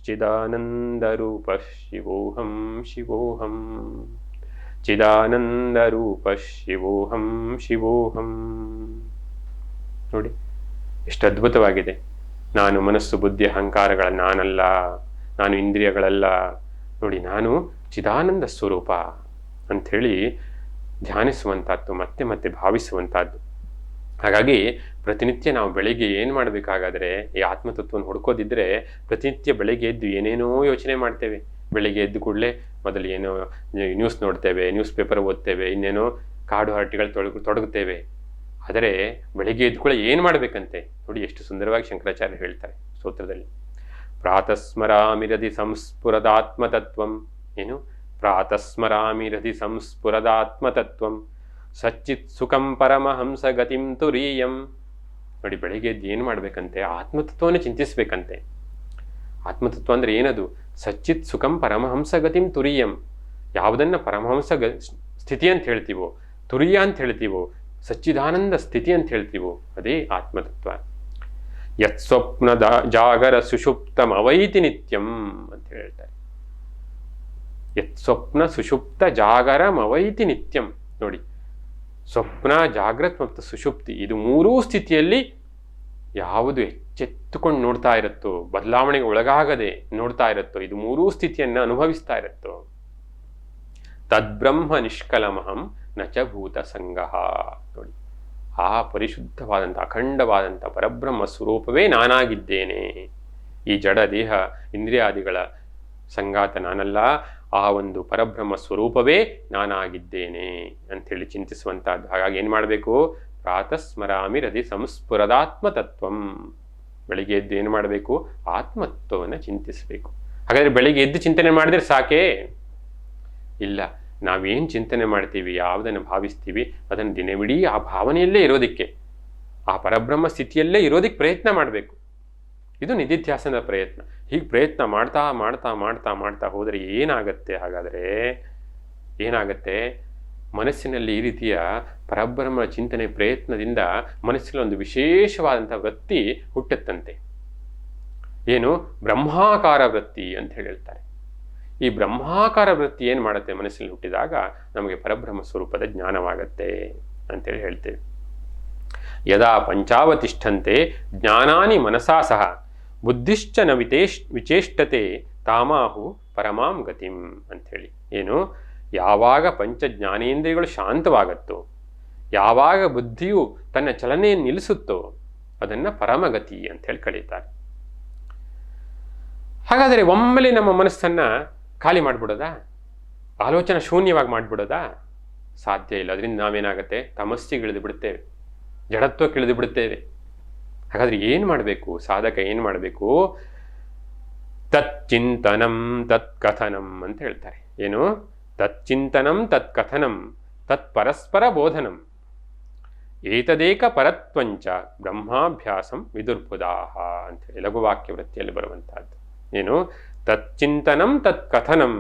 ಚಿದಾನಂದ ರೂಪ ಶಿವೋಹಂ ಶಿವೋಹಂ. ಚಿದಾನಂದ ರೂಪ ಶಿವೋಹಂ ಶಿವೋಹಂ. ನೋಡಿ ಎಷ್ಟು ಅದ್ಭುತವಾಗಿದೆ. ನಾನು ಮನಸ್ಸು ಬುದ್ಧಿ ಅಹಂಕಾರಗಳ ನಾನಲ್ಲ, ನಾನು ಇಂದ್ರಿಯಗಳಲ್ಲ, ನೋಡಿ ನಾನು ಚಿದಾನಂದ ಸ್ವರೂಪ ಅಂಥೇಳಿ ಧ್ಯಾನಿಸುವಂಥದ್ದು, ಮತ್ತೆ ಮತ್ತೆ ಭಾವಿಸುವಂಥದ್ದು. ಹಾಗಾಗಿ ಪ್ರತಿನಿತ್ಯ ನಾವು ಬೆಳಿಗ್ಗೆ ಏನು ಮಾಡಬೇಕಾಗಾದರೆ, ಈ ಆತ್ಮತತ್ವವನ್ನು ಹುಡ್ಕೋದಿದ್ರೆ ಪ್ರತಿನಿತ್ಯ ಬೆಳಿಗ್ಗೆ ಎದ್ದು ಏನೇನೋ ಯೋಚನೆ ಮಾಡ್ತೇವೆ. ಬೆಳಿಗ್ಗೆ ಎದ್ದು ಕೂಡಲೇ ಮೊದಲು ಏನೋ ನ್ಯೂಸ್ ನೋಡ್ತೇವೆ, ನ್ಯೂಸ್ ಪೇಪರ್ ಓದ್ತೇವೆ, ಇನ್ನೇನೋ ಕಾಡು ಹರಟಿಗಳು ತೊಡಗುತ್ತೇವೆ. ಆದರೆ ಬೆಳಿಗ್ಗೆ ಎದ್ದು ಕೂಡ ಏನು ಮಾಡಬೇಕಂತೆ ನೋಡಿ, ಎಷ್ಟು ಸುಂದರವಾಗಿ ಶಂಕರಾಚಾರ್ಯ ಹೇಳ್ತಾರೆ ಸ್ತೋತ್ರದಲ್ಲಿ. ಪ್ರಾತಸ್ಮರಾಮಿರಧಿ ಸಂಸ್ಫುರದಾತ್ಮತತ್ವಂ. ಏನು? ಪ್ರಾತಸ್ಮರಾಮಿರಧಿ ಸಂಸ್ಫುರದಾತ್ಮತತ್ವಂ ಸಚ್ಚಿತ್ ಸುಖಂ ಪರಮಹಂಸ ಗತಿಂ ತುರೀಯಂ. ನೋಡಿ, ಬೆಳಿಗ್ಗೆ ಎದ್ದು ಏನು ಮಾಡಬೇಕಂತೆ? ಆತ್ಮತತ್ವವನ್ನು ಚಿಂತಿಸಬೇಕಂತೆ. ಆತ್ಮತತ್ವ ಅಂದರೆ ಏನದು? ಸಚ್ಚಿತ್ ಸುಖಂ ಪರಮಹಂಸ ಗತಿಂ ತುರೀಯಂ. ಯಾವುದನ್ನು ಪರಮಹಂಸ ಸ್ಥಿತಿ ಅಂತ ಹೇಳ್ತೀವೋ, ತುರಿಯ ಅಂತ ಹೇಳ್ತೀವೋ, ಸಚ್ಚಿದಾನಂದ ಸ್ಥಿತಿ ಅಂತ ಹೇಳ್ತೀವೋ ಅದೇ ಆತ್ಮತತ್ವ. ಯತ್ ಸ್ವಪ್ನ ಜಾಗರ ಸುಷುಪ್ತಂ ಅವೈತಿ ನಿತ್ಯಂ ಅಂತ ಹೇಳ್ತಾರೆ. ಯತ್ ಸ್ವಪ್ನ ಸುಷುಪ್ತ ಜಾಗರಂ ಅವೈತಿ ನಿತ್ಯಂ. ನೋಡಿ, ಸ್ವಪ್ನ, ಜಾಗ್ರತ್ ಮತ್ತು ಸುಷುಪ್ತಿ ಇದು ಮೂರೂ ಸ್ಥಿತಿಯಲ್ಲಿ ಯಾವುದು ಎಚ್ಚೆತ್ತುಕೊಂಡು ನೋಡ್ತಾ ಇರುತ್ತೋ, ಬದಲಾವಣೆಗೆ ಒಳಗಾಗದೆ ನೋಡ್ತಾ ಇರುತ್ತೋ, ಇದು ಮೂರೂ ಸ್ಥಿತಿಯನ್ನು ಅನುಭವಿಸ್ತಾ ಇರುತ್ತೋ, ತದ್ಬ್ರಹ್ಮ ನಿಷ್ಕಲಮಹಂ ನಚ ಭೂತ ಸಂಗಃ. ನೋಡಿ, ಆ ಪರಿಶುದ್ಧವಾದಂಥ ಅಖಂಡವಾದಂಥ ಪರಬ್ರಹ್ಮ ಸ್ವರೂಪವೇ ನಾನಾಗಿದ್ದೇನೆ. ಈ ಜಡ ದೇಹ ಇಂದ್ರಿಯಾದಿಗಳ ಸಂಗಾತ ನಾನಲ್ಲ, ಆ ಒಂದು ಪರಬ್ರಹ್ಮ ಸ್ವರೂಪವೇ ನಾನಾಗಿದ್ದೇನೆ ಅಂಥೇಳಿ ಚಿಂತಿಸುವಂಥದ್ದು. ಹಾಗಾಗಿ ಏನು ಮಾಡಬೇಕು? ಪ್ರಾತಸ್ಮರಾಮಿ ರಧಿ ಸಂಸ್ಫುರದಾತ್ಮತತ್ವಂ. ಬೆಳಿಗ್ಗೆ ಎದ್ದು ಏನು ಮಾಡಬೇಕು? ಆತ್ಮತ್ವವನ್ನು ಚಿಂತಿಸಬೇಕು. ಹಾಗಾದರೆ ಬೆಳಿಗ್ಗೆ ಎದ್ದು ಚಿಂತನೆ ಮಾಡಿದ್ರೆ ಸಾಕೇ? ಇಲ್ಲ, ನಾವೇನು ಚಿಂತನೆ ಮಾಡ್ತೀವಿ, ಯಾವುದನ್ನು ಭಾವಿಸ್ತೀವಿ, ಅದನ್ನು ದಿನವಿಡೀ ಆ ಭಾವನೆಯಲ್ಲೇ ಇರೋದಕ್ಕೆ, ಆ ಪರಬ್ರಹ್ಮ ಸ್ಥಿತಿಯಲ್ಲೇ ಇರೋದಕ್ಕೆ ಪ್ರಯತ್ನ ಮಾಡಬೇಕು. ಇದು ನಿಧಿಧ್ಯಾಸನದ ಪ್ರಯತ್ನ. ಹೀಗೆ ಪ್ರಯತ್ನ ಮಾಡ್ತಾ ಮಾಡ್ತಾ ಮಾಡ್ತಾ ಮಾಡ್ತಾ ಹೋದರೆ ಏನಾಗತ್ತೆ? ಹಾಗಾದರೆ ಏನಾಗತ್ತೆ? ಮನಸ್ಸಿನಲ್ಲಿ ಈ ರೀತಿಯ ಪರಬ್ರಹ್ಮ ಚಿಂತನೆ ಪ್ರಯತ್ನದಿಂದ ಮನಸ್ಸಿನಲ್ಲಿ ಒಂದು ವಿಶೇಷವಾದಂಥ ವೃತ್ತಿ ಹುಟ್ಟುತ್ತಂತೆ. ಏನು? ಬ್ರಹ್ಮಾಕಾರ ವೃತ್ತಿ ಅಂತ ಹೇಳ್ತಾರೆ. ಈ ಬ್ರಹ್ಮಾಕಾರ ವೃತ್ತಿ ಏನು ಮಾಡುತ್ತೆ? ಮನಸ್ಸಲ್ಲಿ ಹುಟ್ಟಿದಾಗ ನಮಗೆ ಪರಬ್ರಹ್ಮ ಸ್ವರೂಪದ ಜ್ಞಾನವಾಗತ್ತೆ ಅಂತೇಳಿ ಹೇಳ್ತೇವೆ. ಯದಾ ಪಂಚಾವತಿಷ್ಠಂತೆ ಜ್ಞಾನಾನಿ ಮನಸಾ ಸಹ ಬುದ್ಧಿಶ್ಚ ನ ವಿಚೇಷ್ಟತೆ ತಾಮಾಹು ಪರಮಾಂ ಗತಿಂ ಅಂಥೇಳಿ. ಏನು? ಯಾವಾಗ ಪಂಚ ಜ್ಞಾನೇಂದ್ರಿಯಗಳು ಶಾಂತವಾಗತ್ತೋ, ಯಾವಾಗ ಬುದ್ಧಿಯು ತನ್ನ ಚಲನೆಯನ್ನು ನಿಲ್ಲಿಸುತ್ತೋ ಅದನ್ನು ಪರಮಗತಿ ಅಂಥೇಳಿ ಕರೀತಾರೆ. ಹಾಗಾದರೆ ಒಮ್ಮೆಲೆ ನಮ್ಮ ಮನಸ್ಸನ್ನು ಖಾಲಿ ಮಾಡಿಬಿಡೋದಾ? ಆಲೋಚನೆ ಶೂನ್ಯವಾಗಿ ಮಾಡಿಬಿಡೋದಾ? ಸಾಧ್ಯ ಇಲ್ಲ. ಅದರಿಂದ ನಾವೇನಾಗುತ್ತೆ? ತಮಸ್ಸಿಗೆ ಇಳಿದು ಬಿಡುತ್ತೇವೆ, ಜಡತ್ವಕ್ಕೆ ಇಳಿದು ಬಿಡುತ್ತೇವೆ. ಹಾಗಾದರೆ ಏನು ಮಾಡಬೇಕು? ಸಾಧಕ ಏನು ಮಾಡಬೇಕು? ತಚ್ಚಿಂತನಂ ತತ್ಕಥನಂ ಅಂತ ಹೇಳ್ತಾರೆ. ಏನು? ತಚ್ಚಿಂತನಂ ತತ್ಕಥನಂ ತತ್ ಪರಸ್ಪರ ಬೋಧನಂ ಏತದೇಕ ಪರತ್ವಂಚ ಬ್ರಹ್ಮಾಭ್ಯಾಸಂ ವಿದುರ್ಬುಧಾಹ ಅಂತೇಳಿ ಲಘುವಾಕ್ಯ ವೃತ್ತಿಯಲ್ಲಿ ಬರುವಂತಹದ್ದು. ಏನು? ತಚ್ಚಿಂತನಂ ತತ್ಕಥನಂ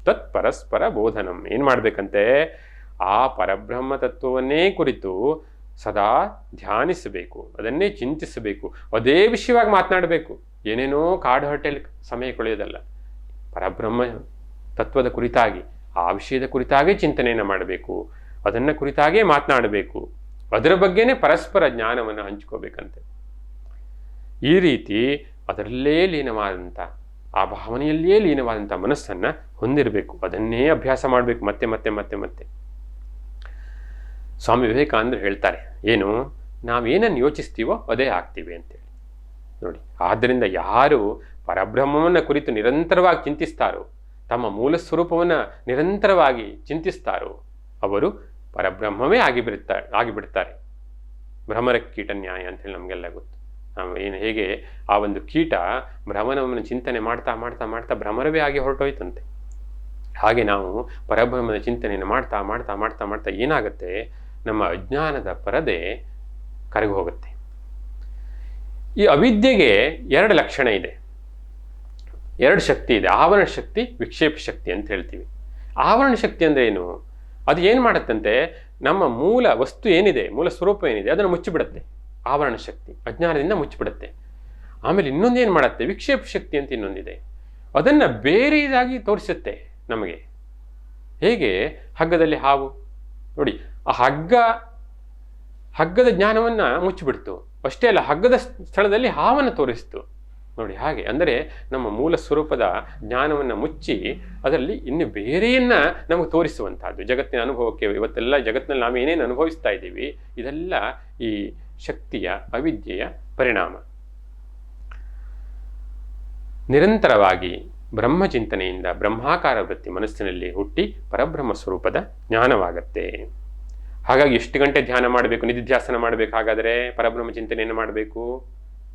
ತತ್ ಪರಸ್ಪರ ಬೋಧನಂ. ಏನು ಮಾಡಬೇಕಂತೆ? ಆ ಪರಬ್ರಹ್ಮ ತತ್ವವನ್ನೇ ಕುರಿತು ಸದಾ ಧ್ಯಾನಿಸಬೇಕು, ಅದನ್ನೇ ಚಿಂತಿಸಬೇಕು, ಅದೇ ವಿಷಯವಾಗಿ ಮಾತನಾಡಬೇಕು. ಏನೇನೋ ಕಾಡು ಹರಟೆಯಲ್ಲಿ ಸಮಯ ಕಳೆಯೋದಲ್ಲ. ಪರಬ್ರಹ್ಮ ತತ್ವದ ಕುರಿತಾಗಿ, ಆ ವಿಷಯದ ಕುರಿತಾಗೇ ಚಿಂತನೆಯನ್ನು ಮಾಡಬೇಕು, ಅದನ್ನು ಕುರಿತಾಗೇ ಮಾತನಾಡಬೇಕು, ಅದರ ಬಗ್ಗೆನೇ ಪರಸ್ಪರ ಜ್ಞಾನವನ್ನು ಹಂಚ್ಕೋಬೇಕಂತೆ. ಈ ರೀತಿ ಅದರಲ್ಲೇ ಲೀನವಾದಂಥ, ಆ ಭಾವನೆಯಲ್ಲಿಯೇ ಲೀನವಾದಂಥ ಮನಸ್ಸನ್ನು ಹೊಂದಿರಬೇಕು. ಅದನ್ನೇ ಅಭ್ಯಾಸ ಮಾಡಬೇಕು ಮತ್ತೆ ಮತ್ತೆ ಮತ್ತೆ ಮತ್ತೆ. ಸ್ವಾಮಿ ವಿವೇಕಾನಂದರು ಹೇಳ್ತಾರೆ, ಏನು ನಾವೇನನ್ನು ಯೋಚಿಸ್ತೀವೋ ಅದೇ ಆಗ್ತೀವಿ ಅಂತೇಳಿ. ನೋಡಿ, ಆದ್ದರಿಂದ ಯಾರು ಪರಬ್ರಹ್ಮವನ್ನು ಕುರಿತು ನಿರಂತರವಾಗಿ ಚಿಂತಿಸ್ತಾರೋ, ತಮ್ಮ ಮೂಲ ಸ್ವರೂಪವನ್ನು ನಿರಂತರವಾಗಿ ಚಿಂತಿಸ್ತಾರೋ ಅವರು ಪರಬ್ರಹ್ಮವೇ ಆಗಿಬಿಡ್ತಾರೆ. ಭ್ರಮರ ಕೀಟ ನ್ಯಾಯ ಅಂತೇಳಿ ನಮಗೆಲ್ಲ ಗೊತ್ತು. ನಾವು ಹೇಗೆ ಆ ಒಂದು ಕೀಟ ಭ್ರಮಣವನ್ನು ಚಿಂತನೆ ಮಾಡ್ತಾ ಮಾಡ್ತಾ ಮಾಡ್ತಾ ಭ್ರಮರವೇ ಆಗಿ ಹೊರಟೋಯ್ತಂತೆ. ಹಾಗೆ ನಾವು ಪರಬ್ರಹ್ಮದ ಚಿಂತನೆಯನ್ನು ಮಾಡ್ತಾ ಮಾಡ್ತಾ ಮಾಡ್ತಾ ಮಾಡ್ತಾ ಏನಾಗುತ್ತೆ, ನಮ್ಮ ಅಜ್ಞಾನದ ಪರದೆ ಕರಗಿ ಹೋಗುತ್ತೆ. ಈ ಅವಿದ್ಯೆಗೆ 2 ಲಕ್ಷಣ ಇದೆ, 2 ಶಕ್ತಿ ಇದೆ. ಆವರಣ ಶಕ್ತಿ, ವಿಕ್ಷೇಪ ಶಕ್ತಿ ಅಂತ ಹೇಳ್ತೀವಿ. ಆವರಣ ಶಕ್ತಿ ಅಂದರೆ ಏನು? ಅದು ಏನು ಮಾಡುತ್ತಂತೆ, ನಮ್ಮ ಮೂಲ ವಸ್ತು ಏನಿದೆ, ಮೂಲ ಸ್ವರೂಪ ಏನಿದೆ ಅದನ್ನು ಮುಚ್ಚಿಬಿಡುತ್ತೆ. ಆವರಣ ಶಕ್ತಿ ಅಜ್ಞಾನದಿಂದ ಮುಚ್ಚಿಬಿಡುತ್ತೆ. ಆಮೇಲೆ ಇನ್ನೊಂದೇನು ಮಾಡುತ್ತೆ, ವಿಕ್ಷೇಪ ಶಕ್ತಿ ಅಂತ ಇನ್ನೊಂದಿದೆ. ಅದನ್ನು ಬೇರೆದಾಗಿ ತೋರಿಸುತ್ತೆ ನಮಗೆ. ಹೇಗೆ ಹಗ್ಗದಲ್ಲಿ ಹಾವು ನೋಡಿ, ಆ ಹಗ್ಗದ ಜ್ಞಾನವನ್ನು ಮುಚ್ಚಿಬಿಡ್ತು. ಅಷ್ಟೇ ಅಲ್ಲ, ಹಗ್ಗದ ಸ್ಥಳದಲ್ಲಿ ಹಾವನ್ನು ತೋರಿಸ್ತು ನೋಡಿ. ಹಾಗೆ ಅಂದರೆ ನಮ್ಮ ಮೂಲ ಸ್ವರೂಪದ ಜ್ಞಾನವನ್ನು ಮುಚ್ಚಿ ಅದರಲ್ಲಿ ಇನ್ನು ಬೇರೆಯನ್ನ ನಮಗೆ ತೋರಿಸುವಂತಹದ್ದು. ಜಗತ್ತಿನ ಅನುಭವಕ್ಕೆ ಇವತ್ತೆಲ್ಲ ಜಗತ್ತಿನಲ್ಲಿ ನಾವು ಏನೇನು ಅನುಭವಿಸ್ತಾ ಇದ್ದೀವಿ, ಇದೆಲ್ಲ ಈ ಶಕ್ತಿಯ, ಅವಿದ್ಯೆಯ ಪರಿಣಾಮ. ನಿರಂತರವಾಗಿ ಬ್ರಹ್ಮಚಿಂತನೆಯಿಂದ ಬ್ರಹ್ಮಾಕಾರ ವೃತ್ತಿ ಮನಸ್ಸಿನಲ್ಲಿ ಹುಟ್ಟಿ ಪರಬ್ರಹ್ಮ ಸ್ವರೂಪದ ಜ್ಞಾನವಾಗತ್ತೆ. ಹಾಗಾಗಿ ಎಷ್ಟು ಗಂಟೆ ಧ್ಯಾನ ಮಾಡಬೇಕು, ನಿಧಿಧ್ಯಾಸನ ಮಾಡಬೇಕು? ಹಾಗಾದರೆ ಪರಬ್ರಹ್ಮ ಚಿಂತನೆಯನ್ನು ಮಾಡಬೇಕು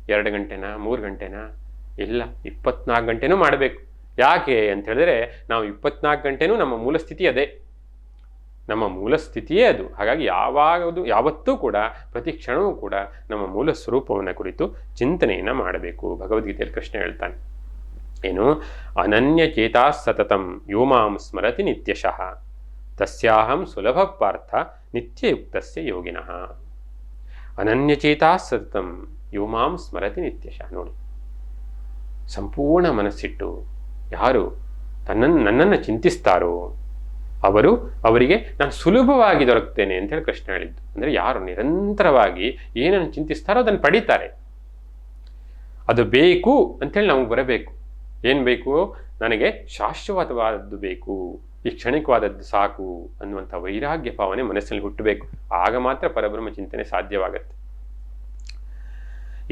2 ಗಂಟೆನಾ 3 ಗಂಟೆನಾ? ಇಲ್ಲ, 24 ಗಂಟೆನೂ ಮಾಡಬೇಕು. ಯಾಕೆ ಅಂತ ಹೇಳಿದ್ರೆ, ನಾವು 24 ಗಂಟೆನೂ ನಮ್ಮ ಮೂಲ ಸ್ಥಿತಿ ಅದೇ, ನಮ್ಮ ಮೂಲ ಸ್ಥಿತಿಯೇ ಅದು. ಹಾಗಾಗಿ ಯಾವತ್ತೂ ಕೂಡ, ಪ್ರತಿ ಕ್ಷಣವೂ ಕೂಡ ನಮ್ಮ ಮೂಲ ಸ್ವರೂಪವನ್ನು ಕುರಿತು ಚಿಂತನೆಯನ್ನು ಮಾಡಬೇಕು. ಭಗವದ್ಗೀತೆಯಲ್ಲಿ ಕೃಷ್ಣ ಹೇಳ್ತಾನೆ, ಏನು, ಅನನ್ಯ ಚೇತಾ ಸತತಂ ಯೋ ಮಾಂ ಸ್ಮರತಿ ನಿತ್ಯಶಃ ತಸ್ಯಾಹಂ ಸುಲಭ ಪಾರ್ಥ ನಿತ್ಯಯುಕ್ತಸ್ಯ ಯೋಗಿನಃ. ಅನನ್ಯಚೇತಾ ಸತತಂ ಯೋ ಮಾಂ ಸ್ಮರತಿ ನಿತ್ಯಶಃ. ನೋಡಿ, ಸಂಪೂರ್ಣ ಮನಸ್ಸಿಟ್ಟು ಯಾರು ನನ್ನನ್ನು ಚಿಂತಿಸ್ತಾರೋ ಅವರಿಗೆ ನಾನು ಸುಲಭವಾಗಿ ದೊರಕ್ತೇನೆ ಅಂತೇಳಿ ಕೃಷ್ಣ ಹೇಳಿದ್ದು. ಅಂದರೆ ಯಾರು ನಿರಂತರವಾಗಿ ಏನನ್ನು ಚಿಂತಿಸ್ತಾರೋ ಅದನ್ನು ಪಡೀತಾರೆ. ಅದು ಬೇಕು ಅಂಥೇಳಿ ನಮಗೆ ಬರಬೇಕು. ಏನು ಬೇಕು? ನನಗೆ ಶಾಶ್ವತವಾದದ್ದು ಬೇಕು, ಈ ಕ್ಷಣಿಕವಾದದ್ದು ಸಾಕು ಅನ್ನುವಂಥ ವೈರಾಗ್ಯ ಭಾವನೆ ಮನಸ್ಸಿನಲ್ಲಿ ಹುಟ್ಟಬೇಕು. ಆಗ ಮಾತ್ರ ಪರಬ್ರಹ್ಮ ಚಿಂತನೆ ಸಾಧ್ಯವಾಗತ್ತೆ.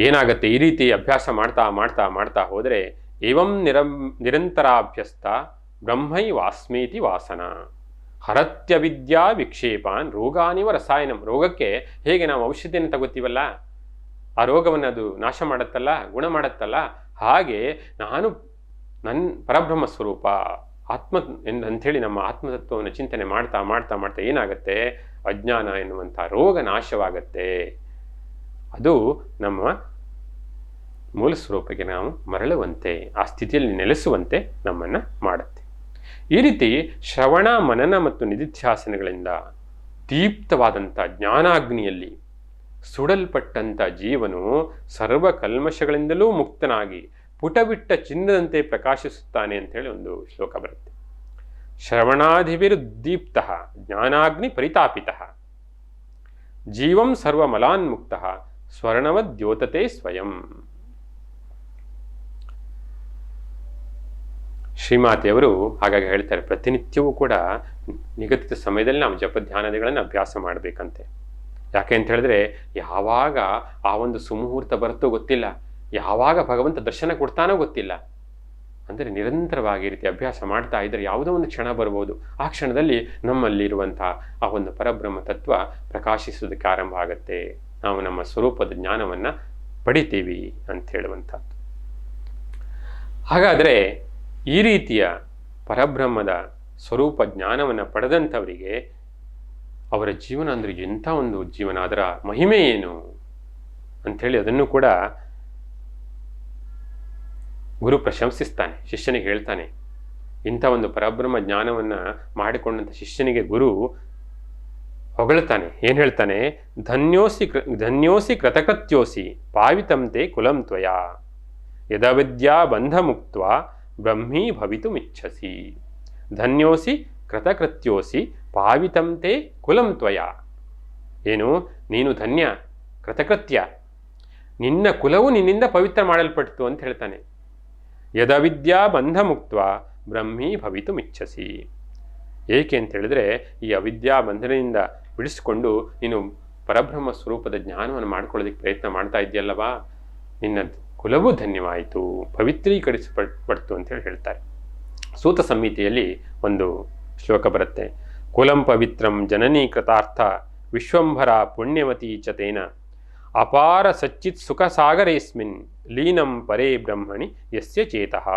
ಏನಾಗತ್ತೆ, ಈ ರೀತಿ ಅಭ್ಯಾಸ ಮಾಡ್ತಾ ಮಾಡ್ತಾ ಮಾಡ್ತಾ ಹೋದರೆ ಏವಂ ನಿರಂತರಾಭ್ಯಸ್ತ ಬ್ರಹ್ಮೈವಾಸ್ಮೀತಿ ವಾಸನ ಹರತ್ಯ ವಿದ್ಯಾ ವಿಕ್ಷೇಪಾನ್ ರೋಗಾನಿವ ರಸಾಯನಂ. ರೋಗಕ್ಕೆ ಹೇಗೆ ನಾವು ಔಷಧಿಯನ್ನು ತಗೋತೀವಲ್ಲ, ಆ ರೋಗವನ್ನು ಅದು ನಾಶ ಮಾಡುತ್ತಲ್ಲ, ಗುಣ ಮಾಡುತ್ತಲ್ಲ, ಹಾಗೆ ನಾನು ನನ್ನ ಪರಬ್ರಹ್ಮ ಸ್ವರೂಪ ಆತ್ಮ ಅಂಥೇಳಿ ನಮ್ಮ ಆತ್ಮತತ್ವವನ್ನು ಚಿಂತನೆ ಮಾಡ್ತಾ ಮಾಡ್ತಾ ಮಾಡ್ತಾ ಏನಾಗುತ್ತೆ, ಅಜ್ಞಾನ ಎನ್ನುವಂಥ ರೋಗ ನಾಶವಾಗತ್ತೆ. ಅದು ನಮ್ಮ ಮೂಲ ಸ್ವರೂಪಕ್ಕೆ ನಾವು ಮರಳುವಂತೆ, ಆ ಸ್ಥಿತಿಯಲ್ಲಿ ನೆಲೆಸುವಂತೆ ನಮ್ಮನ್ನು ಮಾಡುತ್ತೆ. ಈ ರೀತಿ ಶ್ರವಣ, ಮನನ ಮತ್ತು ನಿಧಿಧ್ಯಾಸನಗಳಿಂದ ದೀಪ್ತವಾದಂಥ ಜ್ಞಾನಾಗ್ನಿಯಲ್ಲಿ ಸುಡಲ್ಪಟ್ಟಂಥ ಜೀವನು ಸರ್ವ ಕಲ್ಮಶಗಳಿಂದಲೂ ಮುಕ್ತನಾಗಿ ಪುಟಬಿಟ್ಟ ಚಿನ್ನದಂತೆ ಪ್ರಕಾಶಿಸುತ್ತಾನೆ ಅಂತೇಳಿ ಒಂದು ಶ್ಲೋಕ ಬರುತ್ತೆ. ಶ್ರವಣಾಧಿಭಿರುದ್ದೀಪ್ತ ಜ್ಞಾನಾಗ್ನಿ ಪರಿತಾಪಿತ ಜೀವಂ ಸರ್ವಮಲಾನ್ಮುಕ್ತ ಸ್ವರ್ಣವದ್ಯೋತತೆ ಸ್ವಯಂ. ಶ್ರೀಮಾತೆಯವರು ಹಾಗಾಗಿ ಹೇಳ್ತಾರೆ, ಪ್ರತಿನಿತ್ಯವೂ ಕೂಡ ನಿಗದಿತ ಸಮಯದಲ್ಲಿ ನಾವು ಜಪಧ್ಯಾನಗಳನ್ನು ಅಭ್ಯಾಸ ಮಾಡಬೇಕಂತೆ. ಯಾಕೆ ಅಂತ ಹೇಳಿದ್ರೆ, ಯಾವಾಗ ಆ ಒಂದು ಸುಮುಹೂರ್ತ ಬರುತ್ತೋ ಗೊತ್ತಿಲ್ಲ, ಯಾವಾಗ ಭಗವಂತ ದರ್ಶನ ಕೊಡ್ತಾನೋ ಗೊತ್ತಿಲ್ಲ. ಅಂದರೆ ನಿರಂತರವಾಗಿ ಈ ರೀತಿ ಅಭ್ಯಾಸ ಮಾಡ್ತಾ ಇದ್ದರೆ ಯಾವುದೋ ಒಂದು ಕ್ಷಣ ಬರ್ಬೋದು, ಆ ಕ್ಷಣದಲ್ಲಿ ನಮ್ಮಲ್ಲಿರುವಂಥ ಆ ಒಂದು ಪರಬ್ರಹ್ಮ ತತ್ವ ಪ್ರಕಾಶಿಸೋದಕ್ಕೆ ಆರಂಭ ಆಗುತ್ತೆ. ನಾವು ನಮ್ಮ ಸ್ವರೂಪದ ಜ್ಞಾನವನ್ನು ಪಡಿತೀವಿ ಅಂತ ಹೇಳುವಂಥದ್ದು. ಹಾಗಾದರೆ ಈ ರೀತಿಯ ಪರಬ್ರಹ್ಮದ ಸ್ವರೂಪ ಜ್ಞಾನವನ್ನು ಪಡೆದಂಥವರಿಗೆ ಅವರ ಜೀವನ ಅಂದರೆ ಎಂಥ ಒಂದು ಜೀವನ, ಅದರ ಮಹಿಮೆ ಏನು ಅಂಥೇಳಿ ಅದನ್ನು ಕೂಡ ಗುರು ಪ್ರಶಂಸಿಸ್ತಾನೆ. ಶಿಷ್ಯನಿಗೆ ಹೇಳ್ತಾನೆ, ಇಂಥ ಒಂದು ಪರಬ್ರಹ್ಮ ಜ್ಞಾನವನ್ನು ಮಾಡಿಕೊಂಡಂಥ ಶಿಷ್ಯನಿಗೆ ಗುರು ಹೊಗಳ್ತಾನೆ. ಏನು ಹೇಳ್ತಾನೆ? ಧನ್ಯೋಸಿ ಕೃತಕೃತ್ಯೋಸಿ ಪಾವಿತಂತೆ ಕುಲಂ ತ್ವಯಾ ಯದವಿದ್ಯಾ ಬಂಧ ಮುಕ್ತ ಬ್ರಹ್ಮೀ ಭವಿತುಮಿಚ್ಛಸಿ. ಧನ್ಯೋಸಿ ಕೃತಕೃತ್ಯೋಸಿ ಪಾವಿತಂತೆ ಕುಲಂ ತ್ವಯಾ. ಏನು, ನೀನು ಧನ್ಯ, ಕೃತಕೃತ್ಯ, ನಿನ್ನ ಕುಲವು ನಿನ್ನಿಂದ ಪವಿತ್ರ ಮಾಡಲ್ಪಟ್ಟಿತು ಅಂತ ಹೇಳ್ತಾನೆ. ಯದವಿದ್ಯಾ ಬಂಧ ಮುಕ್ತ ಬ್ರಹ್ಮೀ ಭವಿತುಮಿಚ್ಛಸಿ. ಏಕೆ ಅಂತ ಹೇಳಿದ್ರೆ, ಈ ಅವಿದ್ಯಾ ಬಂಧನದಿಂದ ಬಿಡಿಸಿಕೊಂಡು ನೀನು ಪರಬ್ರಹ್ಮ ಸ್ವರೂಪದ ಜ್ಞಾನವನ್ನು ಮಾಡ್ಕೊಳ್ಳೋದಕ್ಕೆ ಪ್ರಯತ್ನ ಮಾಡ್ತಾ ಇದೆಯಲ್ಲವಾ, ನಿನ್ನ ಕುಲವೂ ಧನ್ಯವಾಯಿತು, ಪವಿತ್ರೀಕರಿಸಲ್ಪಡ್ತು ಅಂತೇಳಿ ಹೇಳ್ತಾರೆ. ಸೂತ ಸಂಹಿತೆಯಲ್ಲಿ ಒಂದು ಶ್ಲೋಕ ಬರುತ್ತೆ. ಕುಲಂ ಪವಿತ್ರಂ ಜನನೀ ಕೃತಾರ್ಥ ವಿಶ್ವಂಭರ ಪುಣ್ಯವತಿ ಚ ತೇನ ಅಪಾರ ಸಚ್ಚಿತ್ ಸುಖ ಸಾಗರೇಸ್ಮಿನ್ ಲೀನಂ ಪರೇ ಬ್ರಹ್ಮಣಿ ಯಸ್ಯ ಚೇತಃ.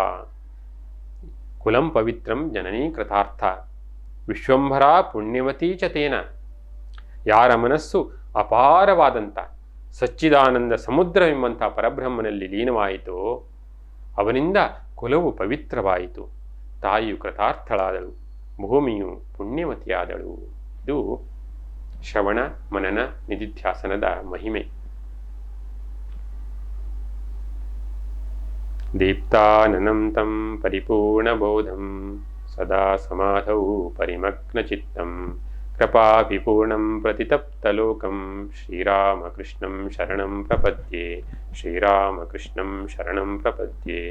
ಕುಲಂ ಪವಿತ್ರಂ ಜನನೀ ಕೃತಾರ್ಥ ವಿಶ್ವಂಭರ ಪುಣ್ಯವತಿ ಚ ತೇನ. ಯಾರ ಮನಸ್ಸು ಅಪಾರವಾದಂಥ ಸಚ್ಚಿದಾನಂದ ಸಮುದ್ರವೆಂಬಂಥ ಪರಬ್ರಹ್ಮನಲ್ಲಿ ಲೀನವಾಯಿತೋ ಅವನಿಂದ ಕುಲವು ಪವಿತ್ರವಾಯಿತು, ತಾಯಿಯು ಕೃತಾರ್ಥಳಾದಳು, ಭೂಮಿಯು ಪುಣ್ಯವತಿಯಾದಳು. ಇದು ಶ್ರವಣ ಮನನ ನಿಧಿಧ್ಯಾಸನದ ಮಹಿಮೆ. ದೀಪ್ತಾನನಂ ತಂ ಪರಿಪೂರ್ಣಬೋಧಂ ಸದಾ ಸಮಾಧೌ ಪರಿಮಗ್ನಚಿತ್ತಂ ಕೃಪಾಭಿಪೂರ್ಣಂ ಪ್ರತಿತಪ್ತಲೋಕಂ ಶ್ರೀರಾಮಕೃಷ್ಣಂ ಶರಣಂ ಪ್ರಪದ್ಯೆ. ಶ್ರೀರಾಮಕೃಷ್ಣಂ ಶರಣಂ ಪ್ರಪದ್ಯೆ.